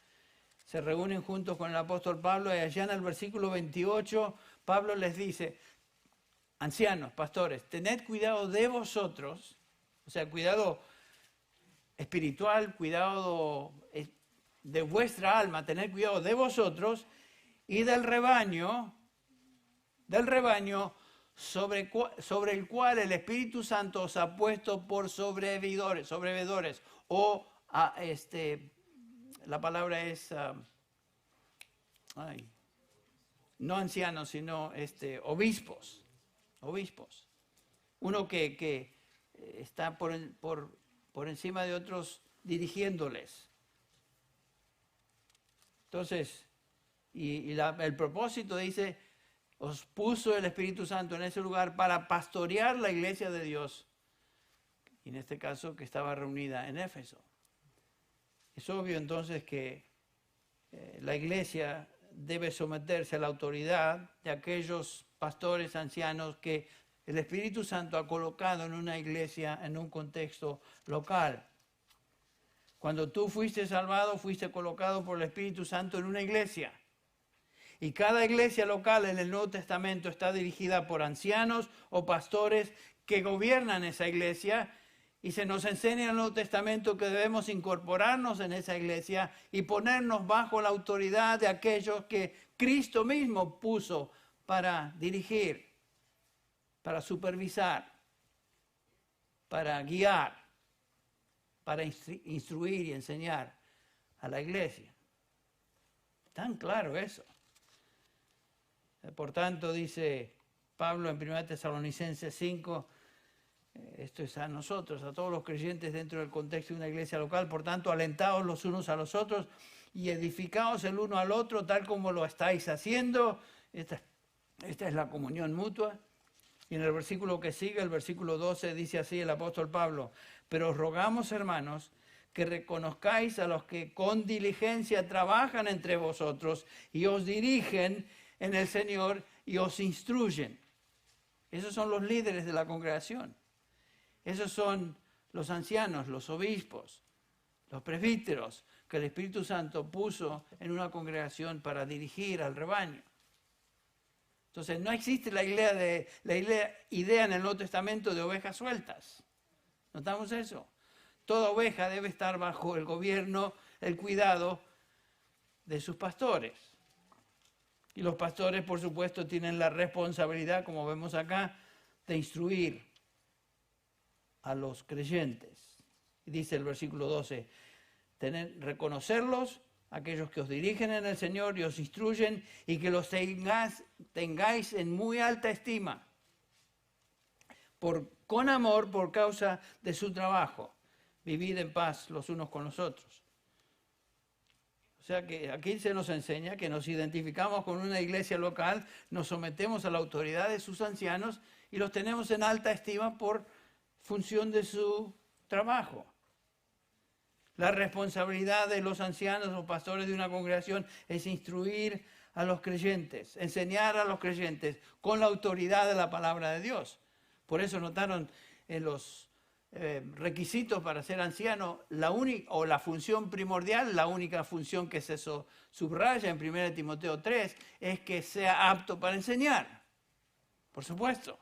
Se reúnen juntos con el apóstol Pablo y allá en el versículo 28, Pablo les dice, ancianos, pastores, tened cuidado de vosotros, o sea, cuidado espiritual, cuidado de vuestra alma, tened cuidado de vosotros y del rebaño sobre el cual el Espíritu Santo os ha puesto por sobrevedores, o la palabra es, no ancianos, sino obispos. Uno que está por encima de otros dirigiéndoles. Entonces, el propósito dice, os puso el Espíritu Santo en ese lugar para pastorear la iglesia de Dios, y en este caso que estaba reunida en Éfeso. Es obvio entonces que la iglesia debe someterse a la autoridad de aquellos pastores ancianos que el Espíritu Santo ha colocado en una iglesia, en un contexto local. Cuando tú fuiste salvado, fuiste colocado por el Espíritu Santo en una iglesia. Y cada iglesia local en el Nuevo Testamento está dirigida por ancianos o pastores que gobiernan esa iglesia. Y se nos enseña en el Nuevo Testamento que debemos incorporarnos en esa iglesia y ponernos bajo la autoridad de aquellos que Cristo mismo puso para dirigir, para supervisar, para guiar, para instruir y enseñar a la iglesia. Tan claro eso. Por tanto, dice Pablo en 1 Tesalonicenses 5, esto es a nosotros, a todos los creyentes dentro del contexto de una iglesia local. Por tanto, alentaos los unos a los otros y edificaos el uno al otro, tal como lo estáis haciendo. Esta es la comunión mutua. Y en el versículo que sigue, el versículo 12, dice así el apóstol Pablo, pero os rogamos, hermanos, que reconozcáis a los que con diligencia trabajan entre vosotros y os dirigen en el Señor y os instruyen. Esos son los líderes de la congregación. Esos son los ancianos, los obispos, los presbíteros que el Espíritu Santo puso en una congregación para dirigir al rebaño. Entonces no existe la idea en el Nuevo Testamento de ovejas sueltas. ¿Notamos eso? Toda oveja debe estar bajo el gobierno, el cuidado de sus pastores. Y los pastores, por supuesto, tienen la responsabilidad, como vemos acá, de instruir a los creyentes. Y dice el versículo 12, reconocerlos, aquellos que os dirigen en el Señor y os instruyen, y que los tengáis en muy alta estima, con amor por causa de su trabajo. Vivid en paz los unos con los otros. O sea que aquí se nos enseña que nos identificamos con una iglesia local, nos sometemos a la autoridad de sus ancianos y los tenemos en alta estima por función de su trabajo. La responsabilidad de los ancianos o pastores de una congregación es instruir a los creyentes, enseñar a los creyentes con la autoridad de la palabra de Dios. Por eso notaron en los requisitos para ser anciano, la función primordial, la única función que se subraya en 1 Timoteo 3, es que sea apto para enseñar. Por supuesto.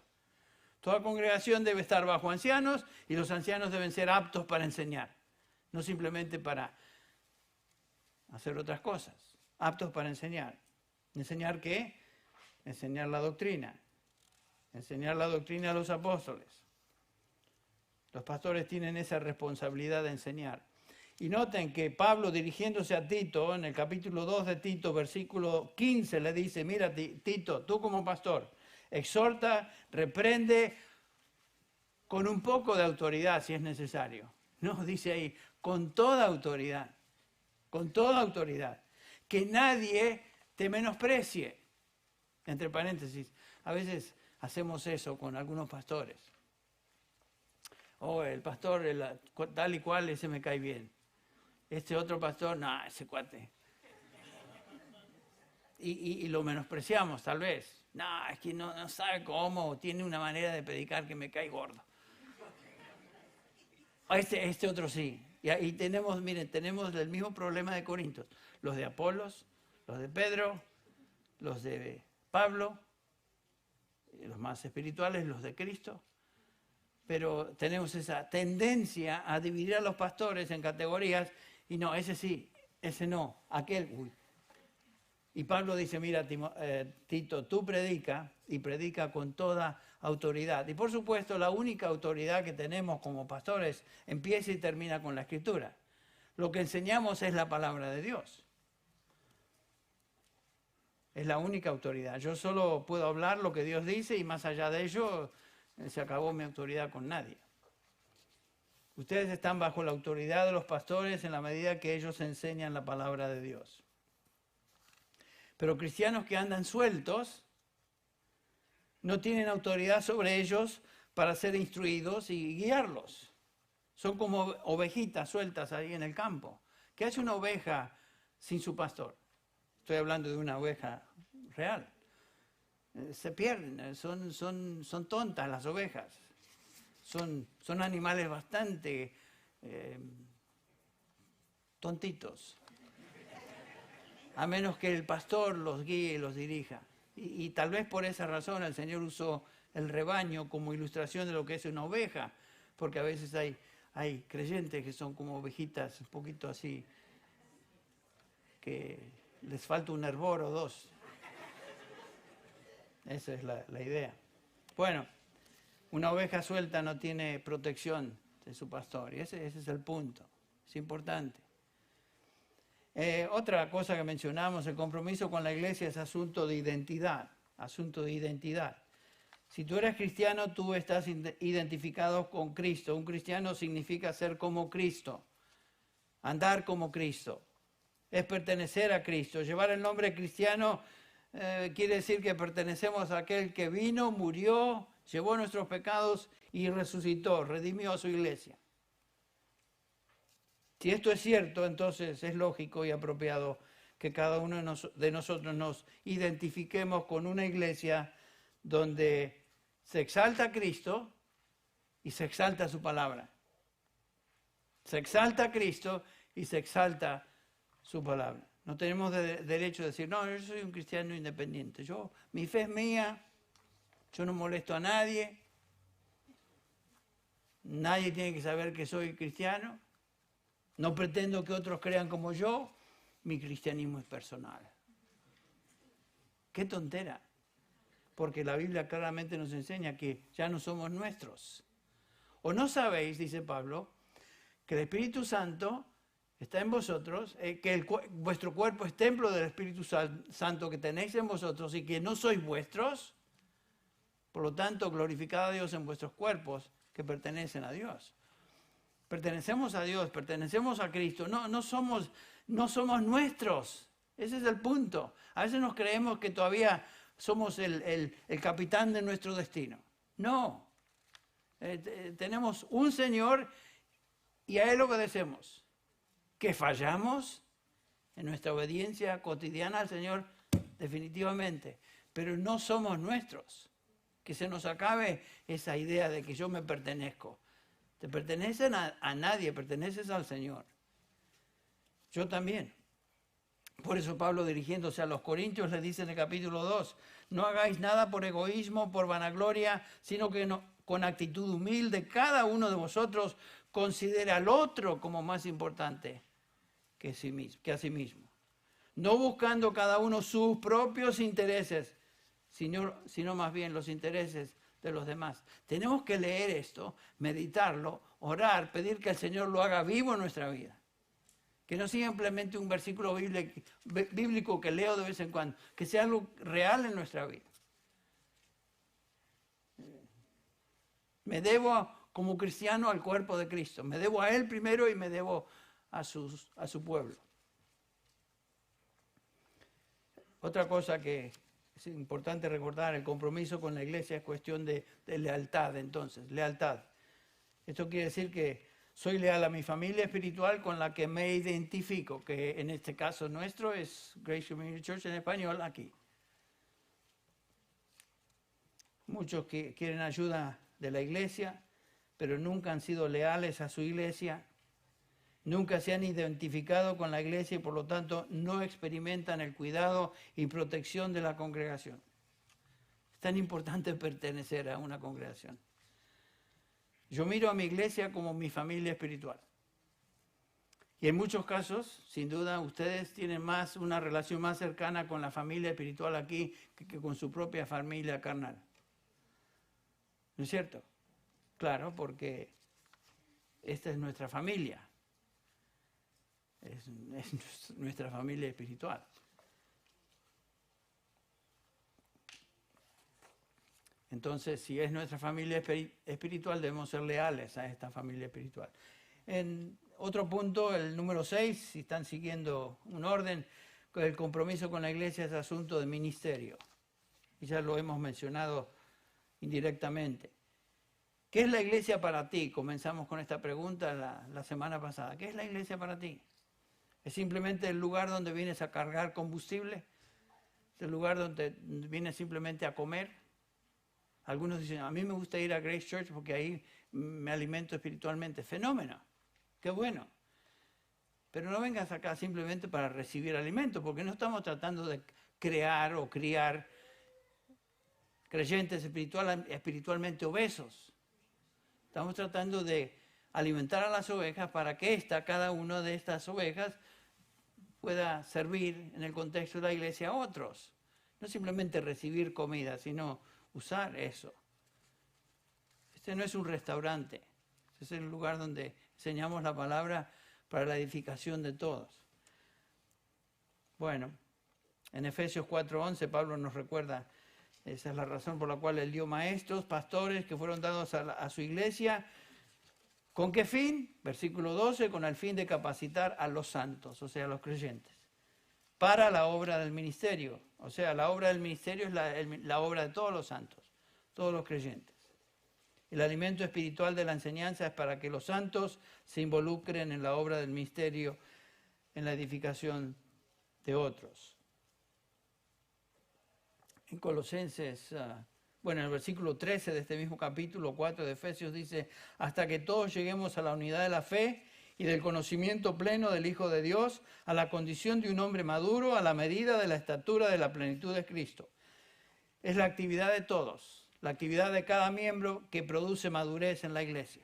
Toda congregación debe estar bajo ancianos y los ancianos deben ser aptos para enseñar. No simplemente para hacer otras cosas. Aptos para enseñar. ¿Enseñar qué? Enseñar la doctrina. Enseñar la doctrina a los apóstoles. Los pastores tienen esa responsabilidad de enseñar. Y noten que Pablo, dirigiéndose a Tito, en el capítulo 2 de Tito, versículo 15, le dice, mira Tito, tú como pastor, exhorta, reprende con un poco de autoridad si es necesario. No, dice ahí, con toda autoridad, que nadie te menosprecie. Entre paréntesis, a veces hacemos eso con algunos pastores. Oh, el pastor tal y cual, ese me cae bien. Este otro pastor, no, ese cuate. Y lo menospreciamos tal vez. No, es que no sabe cómo, tiene una manera de predicar que me cae gordo. Este otro sí. Y tenemos, miren, tenemos el mismo problema de Corintios. Los de Apolos, los de Pedro, los de Pablo, los más espirituales, los de Cristo. Pero tenemos esa tendencia a dividir a los pastores en categorías y no, ese sí, ese no, aquel, uy. Y Pablo dice, mira Tito, tú predica y predica con toda autoridad. Y por supuesto la única autoridad que tenemos como pastores empieza y termina con la Escritura. Lo que enseñamos es la palabra de Dios. Es la única autoridad. Yo solo puedo hablar lo que Dios dice y más allá de ello se acabó mi autoridad con nadie. Ustedes están bajo la autoridad de los pastores en la medida que ellos enseñan la palabra de Dios. Pero cristianos que andan sueltos no tienen autoridad sobre ellos para ser instruidos y guiarlos. Son como ovejitas sueltas ahí en el campo. ¿Qué hace una oveja sin su pastor? Estoy hablando de una oveja real. Se pierden, son tontas las ovejas. Son animales bastante tontitos. A menos que el pastor los guíe y los dirija. Y tal vez por esa razón el Señor usó el rebaño como ilustración de lo que es una oveja, porque a veces hay creyentes que son como ovejitas un poquito así, que les falta un hervor o dos. Esa es la idea. Bueno, una oveja suelta no tiene protección de su pastor, y ese es el punto, es importante. Otra cosa que mencionamos, el compromiso con la iglesia es asunto de identidad, Si tú eres cristiano, tú estás identificado con Cristo. Un cristiano significa ser como Cristo, andar como Cristo, es pertenecer a Cristo. Llevar el nombre cristiano quiere decir que pertenecemos a aquel que vino, murió, llevó nuestros pecados y resucitó, redimió a su iglesia. Si esto es cierto, entonces es lógico y apropiado que cada uno de nosotros nos identifiquemos con una iglesia donde se exalta a Cristo y se exalta su palabra. Se exalta a Cristo y se exalta su palabra. No tenemos derecho a decir, no, yo soy un cristiano independiente. Mi fe es mía, yo no molesto a nadie. Nadie tiene que saber que soy cristiano. No pretendo que otros crean como yo. Mi cristianismo es personal. ¡Qué tontera! Porque la Biblia claramente nos enseña que ya no somos nuestros. ¿O no sabéis, dice Pablo, que el Espíritu Santo está en vosotros, que vuestro cuerpo es templo del Espíritu Santo que tenéis en vosotros y que no sois vuestros? Por lo tanto, glorificad a Dios en vuestros cuerpos, que pertenecen a Dios. Pertenecemos a Dios, pertenecemos a Cristo. No somos nuestros. Ese es el punto. A veces nos creemos que todavía somos el capitán de nuestro destino. No. Tenemos un Señor y a Él obedecemos. ¿Que fallamos en nuestra obediencia cotidiana al Señor? Definitivamente. Pero no somos nuestros. Que se nos acabe esa idea de que yo me pertenezco. Te pertenecen a nadie, perteneces al Señor. Yo también. Por eso Pablo, dirigiéndose a los Corintios, le dice en el capítulo 2, no hagáis nada por egoísmo, por vanagloria, sino que con actitud humilde cada uno de vosotros considere al otro como más importante que a sí mismo. No buscando cada uno sus propios intereses, sino más bien los intereses de los demás. Tenemos que leer esto, meditarlo, orar, pedir que el Señor lo haga vivo en nuestra vida. Que no sea simplemente un versículo bíblico que leo de vez en cuando, que sea algo real en nuestra vida. Me debo como cristiano al cuerpo de Cristo, me debo a Él primero y me debo a su pueblo. Otra cosa que es importante recordar, el compromiso con la iglesia es cuestión de lealtad, entonces, lealtad. Esto quiere decir que soy leal a mi familia espiritual con la que me identifico, que en este caso nuestro es Grace Community Church en español aquí. Muchos que quieren ayuda de la iglesia, pero nunca han sido leales a su iglesia, nunca se han identificado con la iglesia y por lo tanto no experimentan el cuidado y protección de la congregación. Es tan importante pertenecer a una congregación. Yo miro a mi iglesia como mi familia espiritual. Y en muchos casos, sin duda, ustedes tienen una relación más cercana con la familia espiritual aquí que con su propia familia carnal. ¿No es cierto? Claro, porque esta es nuestra familia. Es nuestra familia espiritual. Entonces, si es nuestra familia espiritual, debemos ser leales a esta familia espiritual. En otro punto, el número 6, si están siguiendo un orden, el compromiso con la iglesia es asunto de ministerio. Y ya lo hemos mencionado indirectamente. ¿Qué es la iglesia para ti? Comenzamos con esta pregunta la semana pasada. ¿Qué es la iglesia para ti? ¿Es simplemente el lugar donde vienes a cargar combustible? ¿Es el lugar donde vienes simplemente a comer? Algunos dicen, a mí me gusta ir a Grace Church porque ahí me alimento espiritualmente. Fenómeno, qué bueno. Pero no vengas acá simplemente para recibir alimento, porque no estamos tratando de crear o criar creyentes espiritualmente obesos. Estamos tratando de alimentar a las ovejas para que cada una de estas ovejas pueda servir en el contexto de la iglesia a otros. No simplemente recibir comida, sino usar eso. Este no es un restaurante. Este es el lugar donde enseñamos la palabra para la edificación de todos. Bueno, en Efesios 4:11 Pablo nos recuerda, esa es la razón por la cual él dio maestros, pastores que fueron dados a su iglesia. ¿Con qué fin? Versículo 12, con el fin de capacitar a los santos, o sea, a los creyentes, para la obra del ministerio. O sea, la obra del ministerio es la obra de todos los santos, todos los creyentes. El alimento espiritual de la enseñanza es para que los santos se involucren en la obra del ministerio, en la edificación de otros. En Colosenses, en el versículo 13 de este mismo capítulo 4 de Efesios dice, hasta que todos lleguemos a la unidad de la fe y del conocimiento pleno del Hijo de Dios, a la condición de un hombre maduro, a la medida de la estatura de la plenitud de Cristo. Es la actividad de todos, la actividad de cada miembro que produce madurez en la iglesia.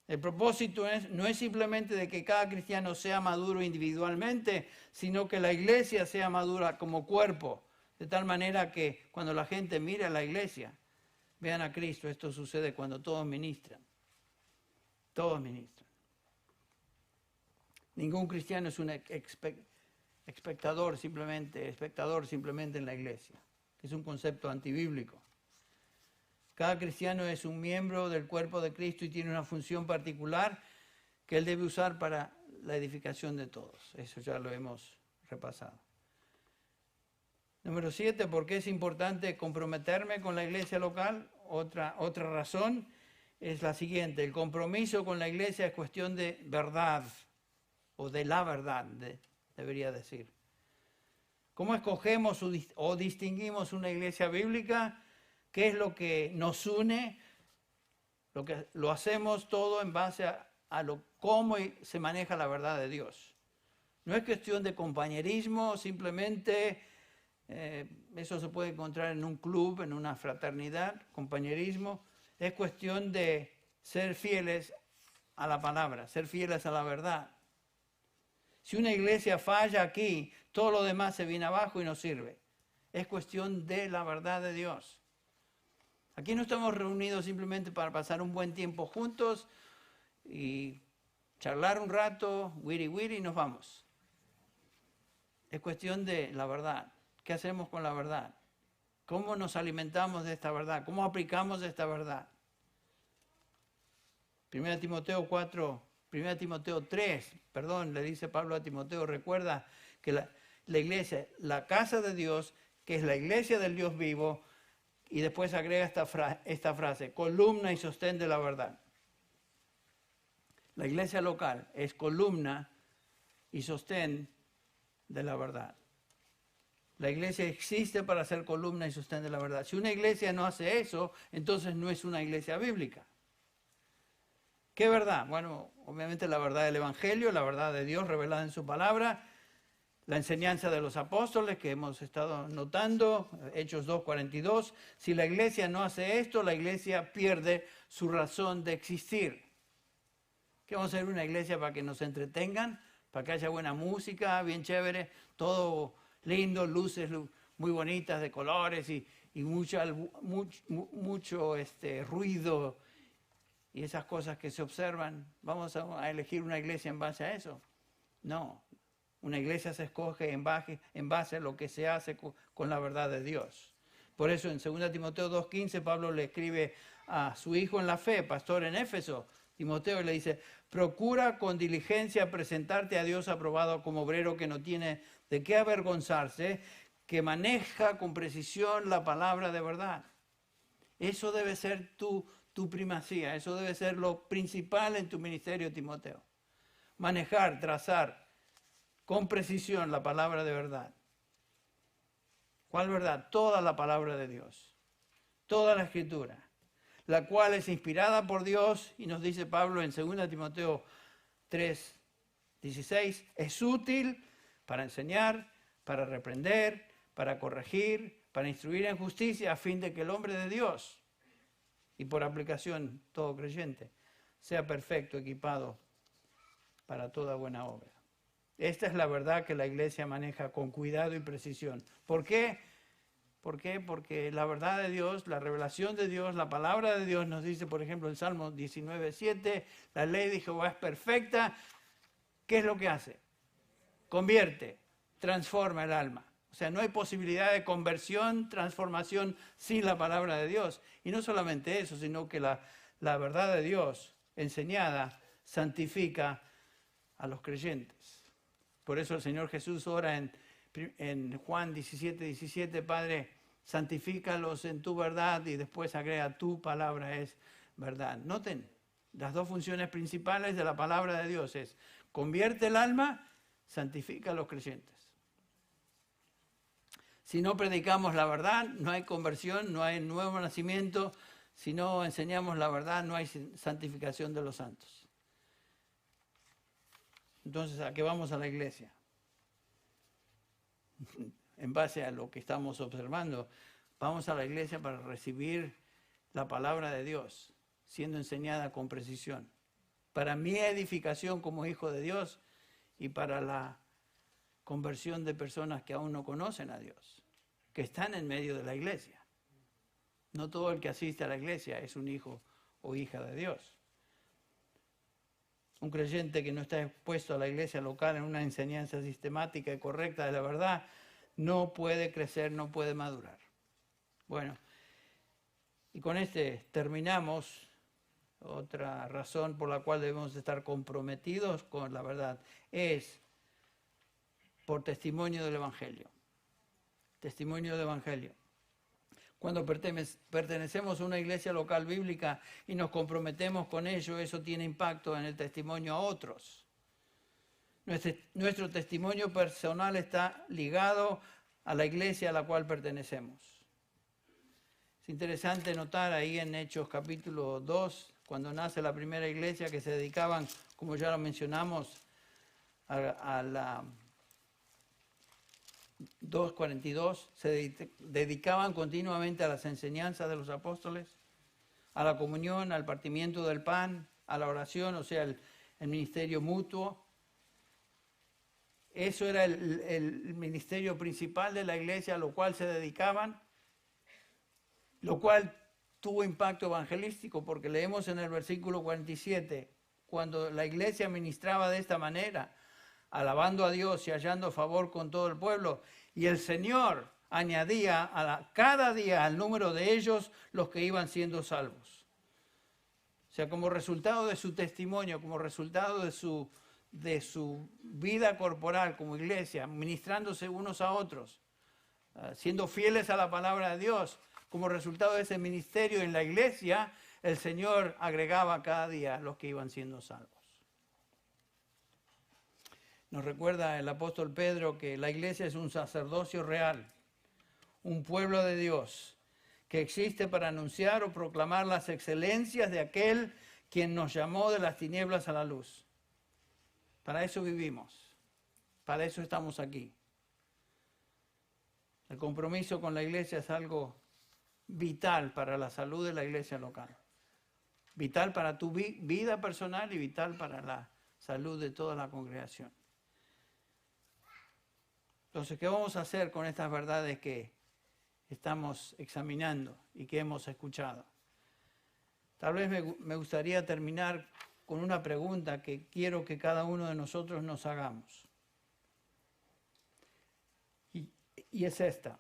El propósito no es simplemente de que cada cristiano sea maduro individualmente, sino que la iglesia sea madura como cuerpo, de tal manera que cuando la gente mire a la iglesia, vean a Cristo. Esto sucede cuando todos ministran. Todos ministran. Ningún cristiano es un espectador simplemente en la iglesia. Es un concepto antibíblico. Cada cristiano es un miembro del cuerpo de Cristo y tiene una función particular que él debe usar para la edificación de todos. Eso ya lo hemos repasado. Número 7, ¿por qué es importante comprometerme con la iglesia local? Otra razón es la siguiente: el compromiso con la iglesia es cuestión de verdad, o de la verdad, debería decir. ¿Cómo escogemos o distinguimos una iglesia bíblica? ¿Qué es lo que nos une? Lo hacemos todo en base a cómo se maneja la verdad de Dios. No es cuestión de compañerismo, simplemente eso se puede encontrar en un club, en una fraternidad, compañerismo. Es cuestión de ser fieles a la palabra, ser fieles a la verdad. Si una iglesia falla aquí, todo lo demás se viene abajo y no sirve. Es cuestión de la verdad de Dios. Aquí no estamos reunidos simplemente para pasar un buen tiempo juntos y charlar un rato, wiri wiri, y nos vamos. Es cuestión de la verdad. ¿Qué hacemos con la verdad? ¿Cómo nos alimentamos de esta verdad? ¿Cómo aplicamos esta verdad? 1 Timoteo 3, le dice Pablo a Timoteo, recuerda que la iglesia, la casa de Dios, que es la iglesia del Dios vivo, y después agrega esta frase, columna y sostén de la verdad. La iglesia local es columna y sostén de la verdad. La iglesia existe para ser columna y sostén de la verdad. Si una iglesia no hace eso, entonces no es una iglesia bíblica. ¿Qué verdad? Bueno, obviamente la verdad del Evangelio, la verdad de Dios revelada en su palabra, la enseñanza de los apóstoles que hemos estado notando, Hechos 2:42. Si la iglesia no hace esto, la iglesia pierde su razón de existir. ¿Qué vamos a hacer una iglesia para que nos entretengan? Para que haya buena música, bien chévere, todo lindo, luces muy bonitas de colores y mucho ruido y esas cosas que se observan. ¿Vamos a elegir una iglesia en base a eso? No. Una iglesia se escoge en base a lo que se hace con la verdad de Dios. Por eso en 2 Timoteo 2:15 Pablo le escribe a su hijo en la fe, pastor en Éfeso, Timoteo, y le dice, procura con diligencia presentarte a Dios aprobado como obrero que no tiene de qué avergonzarse, que maneja con precisión la palabra de verdad. Eso debe ser tu primacía, eso debe ser lo principal en tu ministerio, Timoteo. Manejar, trazar con precisión la palabra de verdad. ¿Cuál verdad? Toda la palabra de Dios, toda la Escritura, la cual es inspirada por Dios, y nos dice Pablo en 2 Timoteo 3:16, es útil para enseñar, para reprender, para corregir, para instruir en justicia, a fin de que el hombre de Dios, y por aplicación todo creyente, sea perfecto, equipado para toda buena obra. Esta es la verdad que la iglesia maneja con cuidado y precisión. ¿Por qué? ¿Por qué? Porque la verdad de Dios, la revelación de Dios, la palabra de Dios nos dice, por ejemplo, en Salmo 19:7, la ley de Jehová es perfecta. ¿Qué es lo que hace? Convierte, transforma el alma. O sea, no hay posibilidad de conversión, transformación sin la palabra de Dios. Y no solamente eso, sino que la verdad de Dios enseñada santifica a los creyentes. Por eso el Señor Jesús ora en Juan 17:17, Padre, santifícalos en tu verdad, y después agrega, tu palabra es verdad. Noten, las dos funciones principales de la palabra de Dios es, convierte el alma, santifica a los creyentes. Si no predicamos la verdad, no hay conversión, no hay nuevo nacimiento. Si no enseñamos la verdad, no hay santificación de los santos. Entonces, ¿a qué vamos a la iglesia? En base a lo que estamos observando, vamos a la iglesia para recibir la palabra de Dios, siendo enseñada con precisión, para mi edificación como hijo de Dios y para la conversión de personas que aún no conocen a Dios, que están en medio de la iglesia. No todo el que asiste a la iglesia es un hijo o hija de Dios. Un creyente que no está expuesto a la iglesia local en una enseñanza sistemática y correcta de la verdad, no puede crecer, no puede madurar. Bueno, Y con este terminamos. Otra razón por la cual debemos estar comprometidos con la verdad es por testimonio del Evangelio. Testimonio del Evangelio. Cuando pertenecemos a una iglesia local bíblica y nos comprometemos con ello, eso tiene impacto en el testimonio a otros. Nuestro testimonio personal está ligado a la iglesia a la cual pertenecemos. Es interesante notar ahí en Hechos capítulo 2, cuando nace la primera iglesia, que se dedicaban, como ya lo mencionamos, a la 2:42, se dedicaban continuamente a las enseñanzas de los apóstoles, a la comunión, al partimiento del pan, a la oración, o sea, el ministerio mutuo. Eso era el ministerio principal de la iglesia a lo cual se dedicaban, lo cual tuvo impacto evangelístico, porque leemos en el versículo 47, cuando la iglesia ministraba de esta manera, alabando a Dios y hallando favor con todo el pueblo, y el Señor añadía cada día al número de ellos los que iban siendo salvos. O sea, como resultado de su testimonio, como resultado de su vida corporal como iglesia, ministrándose unos a otros, siendo fieles a la palabra de Dios, como resultado de ese ministerio en la iglesia, el Señor agregaba cada día los que iban siendo salvos. Nos recuerda el apóstol Pedro que la iglesia es un sacerdocio real, un pueblo de Dios, que existe para anunciar o proclamar las excelencias de aquel quien nos llamó de las tinieblas a la luz. Para eso vivimos, para eso estamos aquí. El compromiso con la iglesia es algo vital para la salud de la iglesia local, vital para tu vida personal y vital para la salud de toda la congregación. Entonces, ¿qué vamos a hacer con estas verdades que estamos examinando y que hemos escuchado? Tal vez me gustaría terminar con una pregunta que quiero que cada uno de nosotros nos hagamos. Y es esta.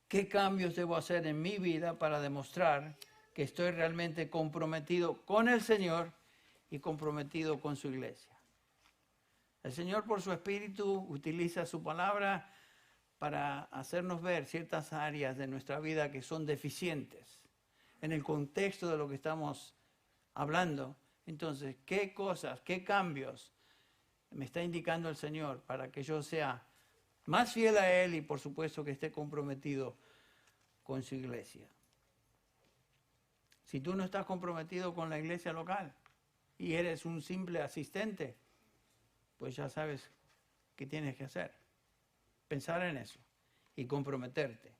¿Qué cambios debo hacer en mi vida para demostrar que estoy realmente comprometido con el Señor y comprometido con su iglesia? El Señor, por su Espíritu, utiliza su palabra para hacernos ver ciertas áreas de nuestra vida que son deficientes en el contexto de lo que estamos hablando. Entonces, ¿qué cosas, qué cambios me está indicando el Señor para que yo sea más fiel a Él y, por supuesto, que esté comprometido con su iglesia? Si tú no estás comprometido con la iglesia local y eres un simple asistente, pues ya sabes qué tienes que hacer. Pensar en eso y comprometerte.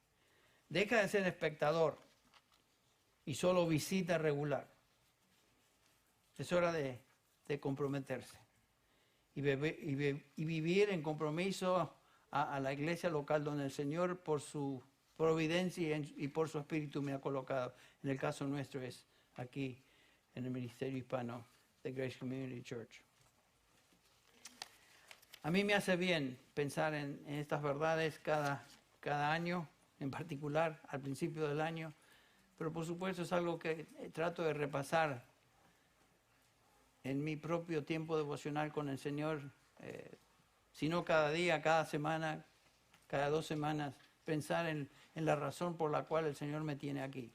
Deja de ser espectador y solo visita regular. Es hora de comprometerse y vivir en compromiso a la iglesia local donde el Señor, por su providencia y por su Espíritu, me ha colocado. En el caso nuestro es aquí en el Ministerio Hispano de Grace Community Church. A mí me hace bien pensar en estas verdades cada año, en particular al principio del año, pero por supuesto es algo que trato de repasar en mi propio tiempo devocional con el Señor, si no cada día, cada semana, cada 2 semanas, pensar en la razón por la cual el Señor me tiene aquí.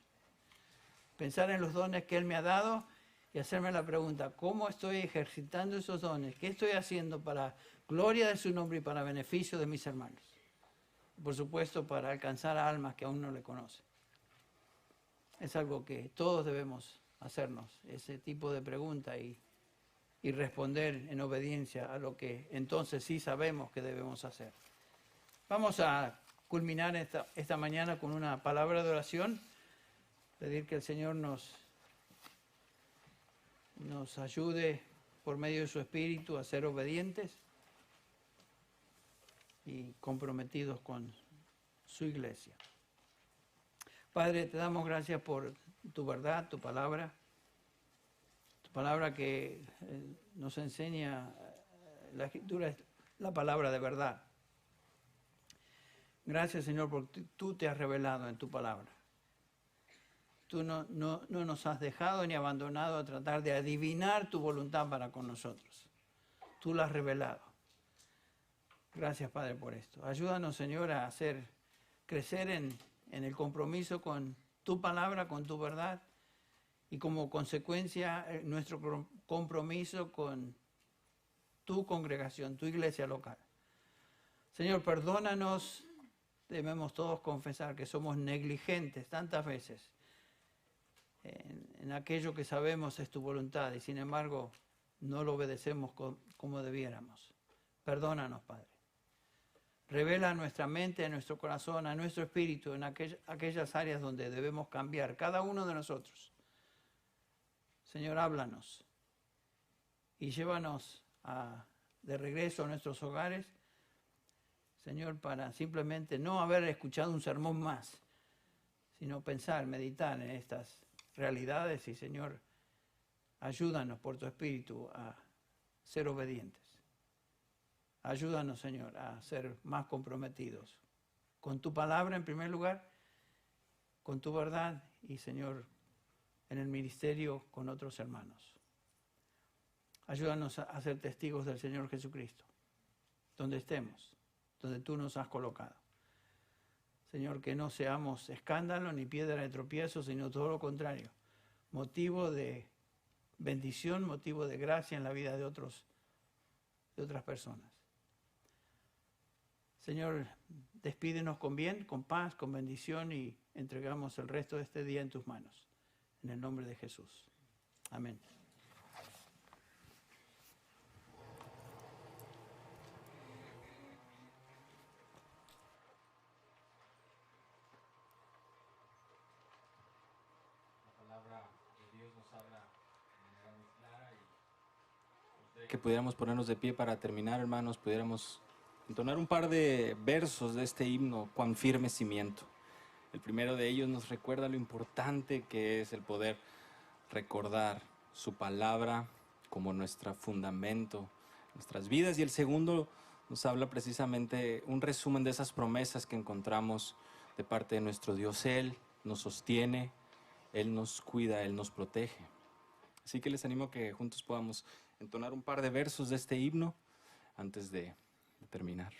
Pensar en los dones que Él me ha dado y hacerme la pregunta, ¿cómo estoy ejercitando esos dones? ¿Qué estoy haciendo para gloria de su nombre y para beneficio de mis hermanos? Por supuesto, para alcanzar a almas que aún no le conocen. Es algo que todos debemos hacernos, ese tipo de pregunta y responder en obediencia a lo que entonces sí sabemos que debemos hacer. Vamos a culminar esta mañana con una palabra de oración, pedir que el Señor nos ayude por medio de su Espíritu a ser obedientes y comprometidos con su iglesia. Padre, te damos gracias por tu verdad, tu palabra que nos enseña, la Escritura es la palabra de verdad. Gracias, Señor, porque tú te has revelado en tu palabra. Tú no nos has dejado ni abandonado a tratar de adivinar tu voluntad para con nosotros. Tú la has revelado. Gracias, Padre, por esto. Ayúdanos, Señor, a crecer en el compromiso con tu palabra, con tu verdad, y como consecuencia nuestro compromiso con tu congregación, tu iglesia local. Señor, perdónanos, debemos todos confesar que somos negligentes tantas veces en aquello que sabemos es tu voluntad y sin embargo no lo obedecemos como debiéramos. Perdónanos, Padre. Revela a nuestra mente, a nuestro corazón, a nuestro espíritu en aquellas áreas donde debemos cambiar, cada uno de nosotros. Señor, háblanos y llévanos de regreso a nuestros hogares, Señor, para simplemente no haber escuchado un sermón más, sino pensar, meditar en estas realidades y, Señor, ayúdanos por tu Espíritu a ser obedientes. Ayúdanos, Señor, a ser más comprometidos con tu palabra en primer lugar, con tu verdad y, Señor, en el ministerio con otros hermanos. Ayúdanos a ser testigos del Señor Jesucristo, donde estemos, donde tú nos has colocado. Señor, que no seamos escándalo ni piedra de tropiezo, sino todo lo contrario, motivo de bendición, motivo de gracia en la vida de otras personas. Señor, despídenos con bien, con paz, con bendición y entregamos el resto de este día en tus manos. En el nombre de Jesús. Amén. La palabra de Dios nos habla de manera muy clara y que pudiéramos ponernos de pie para terminar, hermanos, pudiéramos entonar un par de versos de este himno, Cuán firme cimiento. El primero de ellos nos recuerda lo importante que es el poder recordar su palabra como nuestro fundamento, nuestras vidas. Y el segundo nos habla precisamente un resumen de esas promesas que encontramos de parte de nuestro Dios. Él nos sostiene, Él nos cuida, Él nos protege. Así que les animo a que juntos podamos entonar un par de versos de este himno antes de terminar.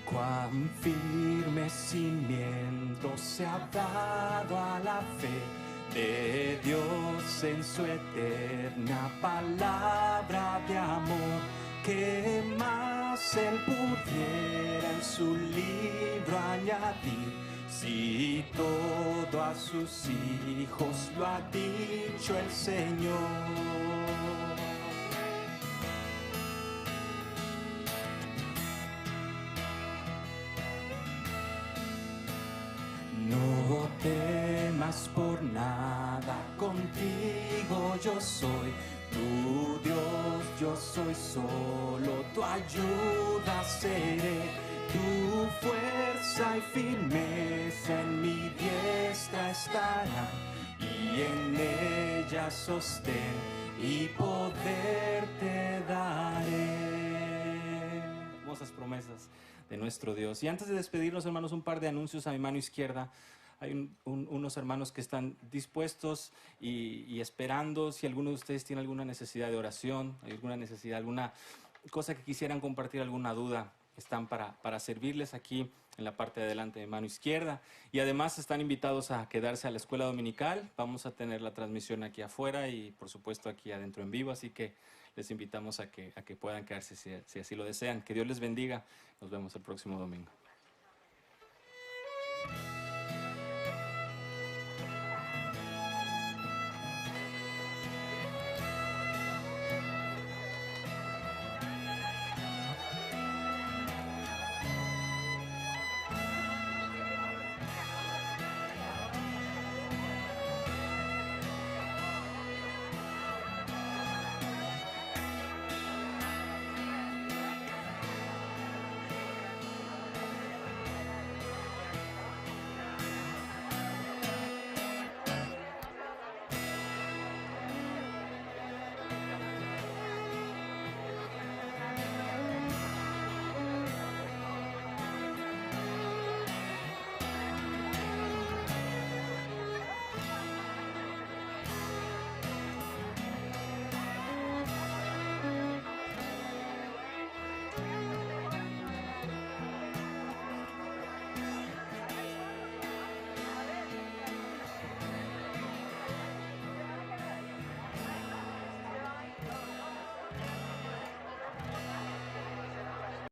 Cuán firme cimiento se ha dado a la fe de Dios en su eterna palabra de amor, que más Él pudiera en su libro añadir, si todo a sus hijos lo ha dicho el Señor. No temas por nada, contigo yo soy, tu Dios, yo soy solo, tu ayuda seré, tu fuerza y firmeza en mi diestra estará, y en ella sostén y poder te daré. Hermosas promesas de nuestro Dios. Y antes de despedirnos, hermanos, un par de anuncios a mi mano izquierda. Hay unos hermanos que están dispuestos y esperando. Si alguno de ustedes tiene alguna necesidad de oración, alguna necesidad, alguna cosa que quisieran compartir, alguna duda, están para servirles aquí en la parte de adelante de mano izquierda. Y además están invitados a quedarse a la escuela dominical. Vamos a tener la transmisión aquí afuera y por supuesto aquí adentro en vivo, así que les invitamos a que puedan quedarse si así lo desean. Que Dios les bendiga. Nos vemos el próximo domingo.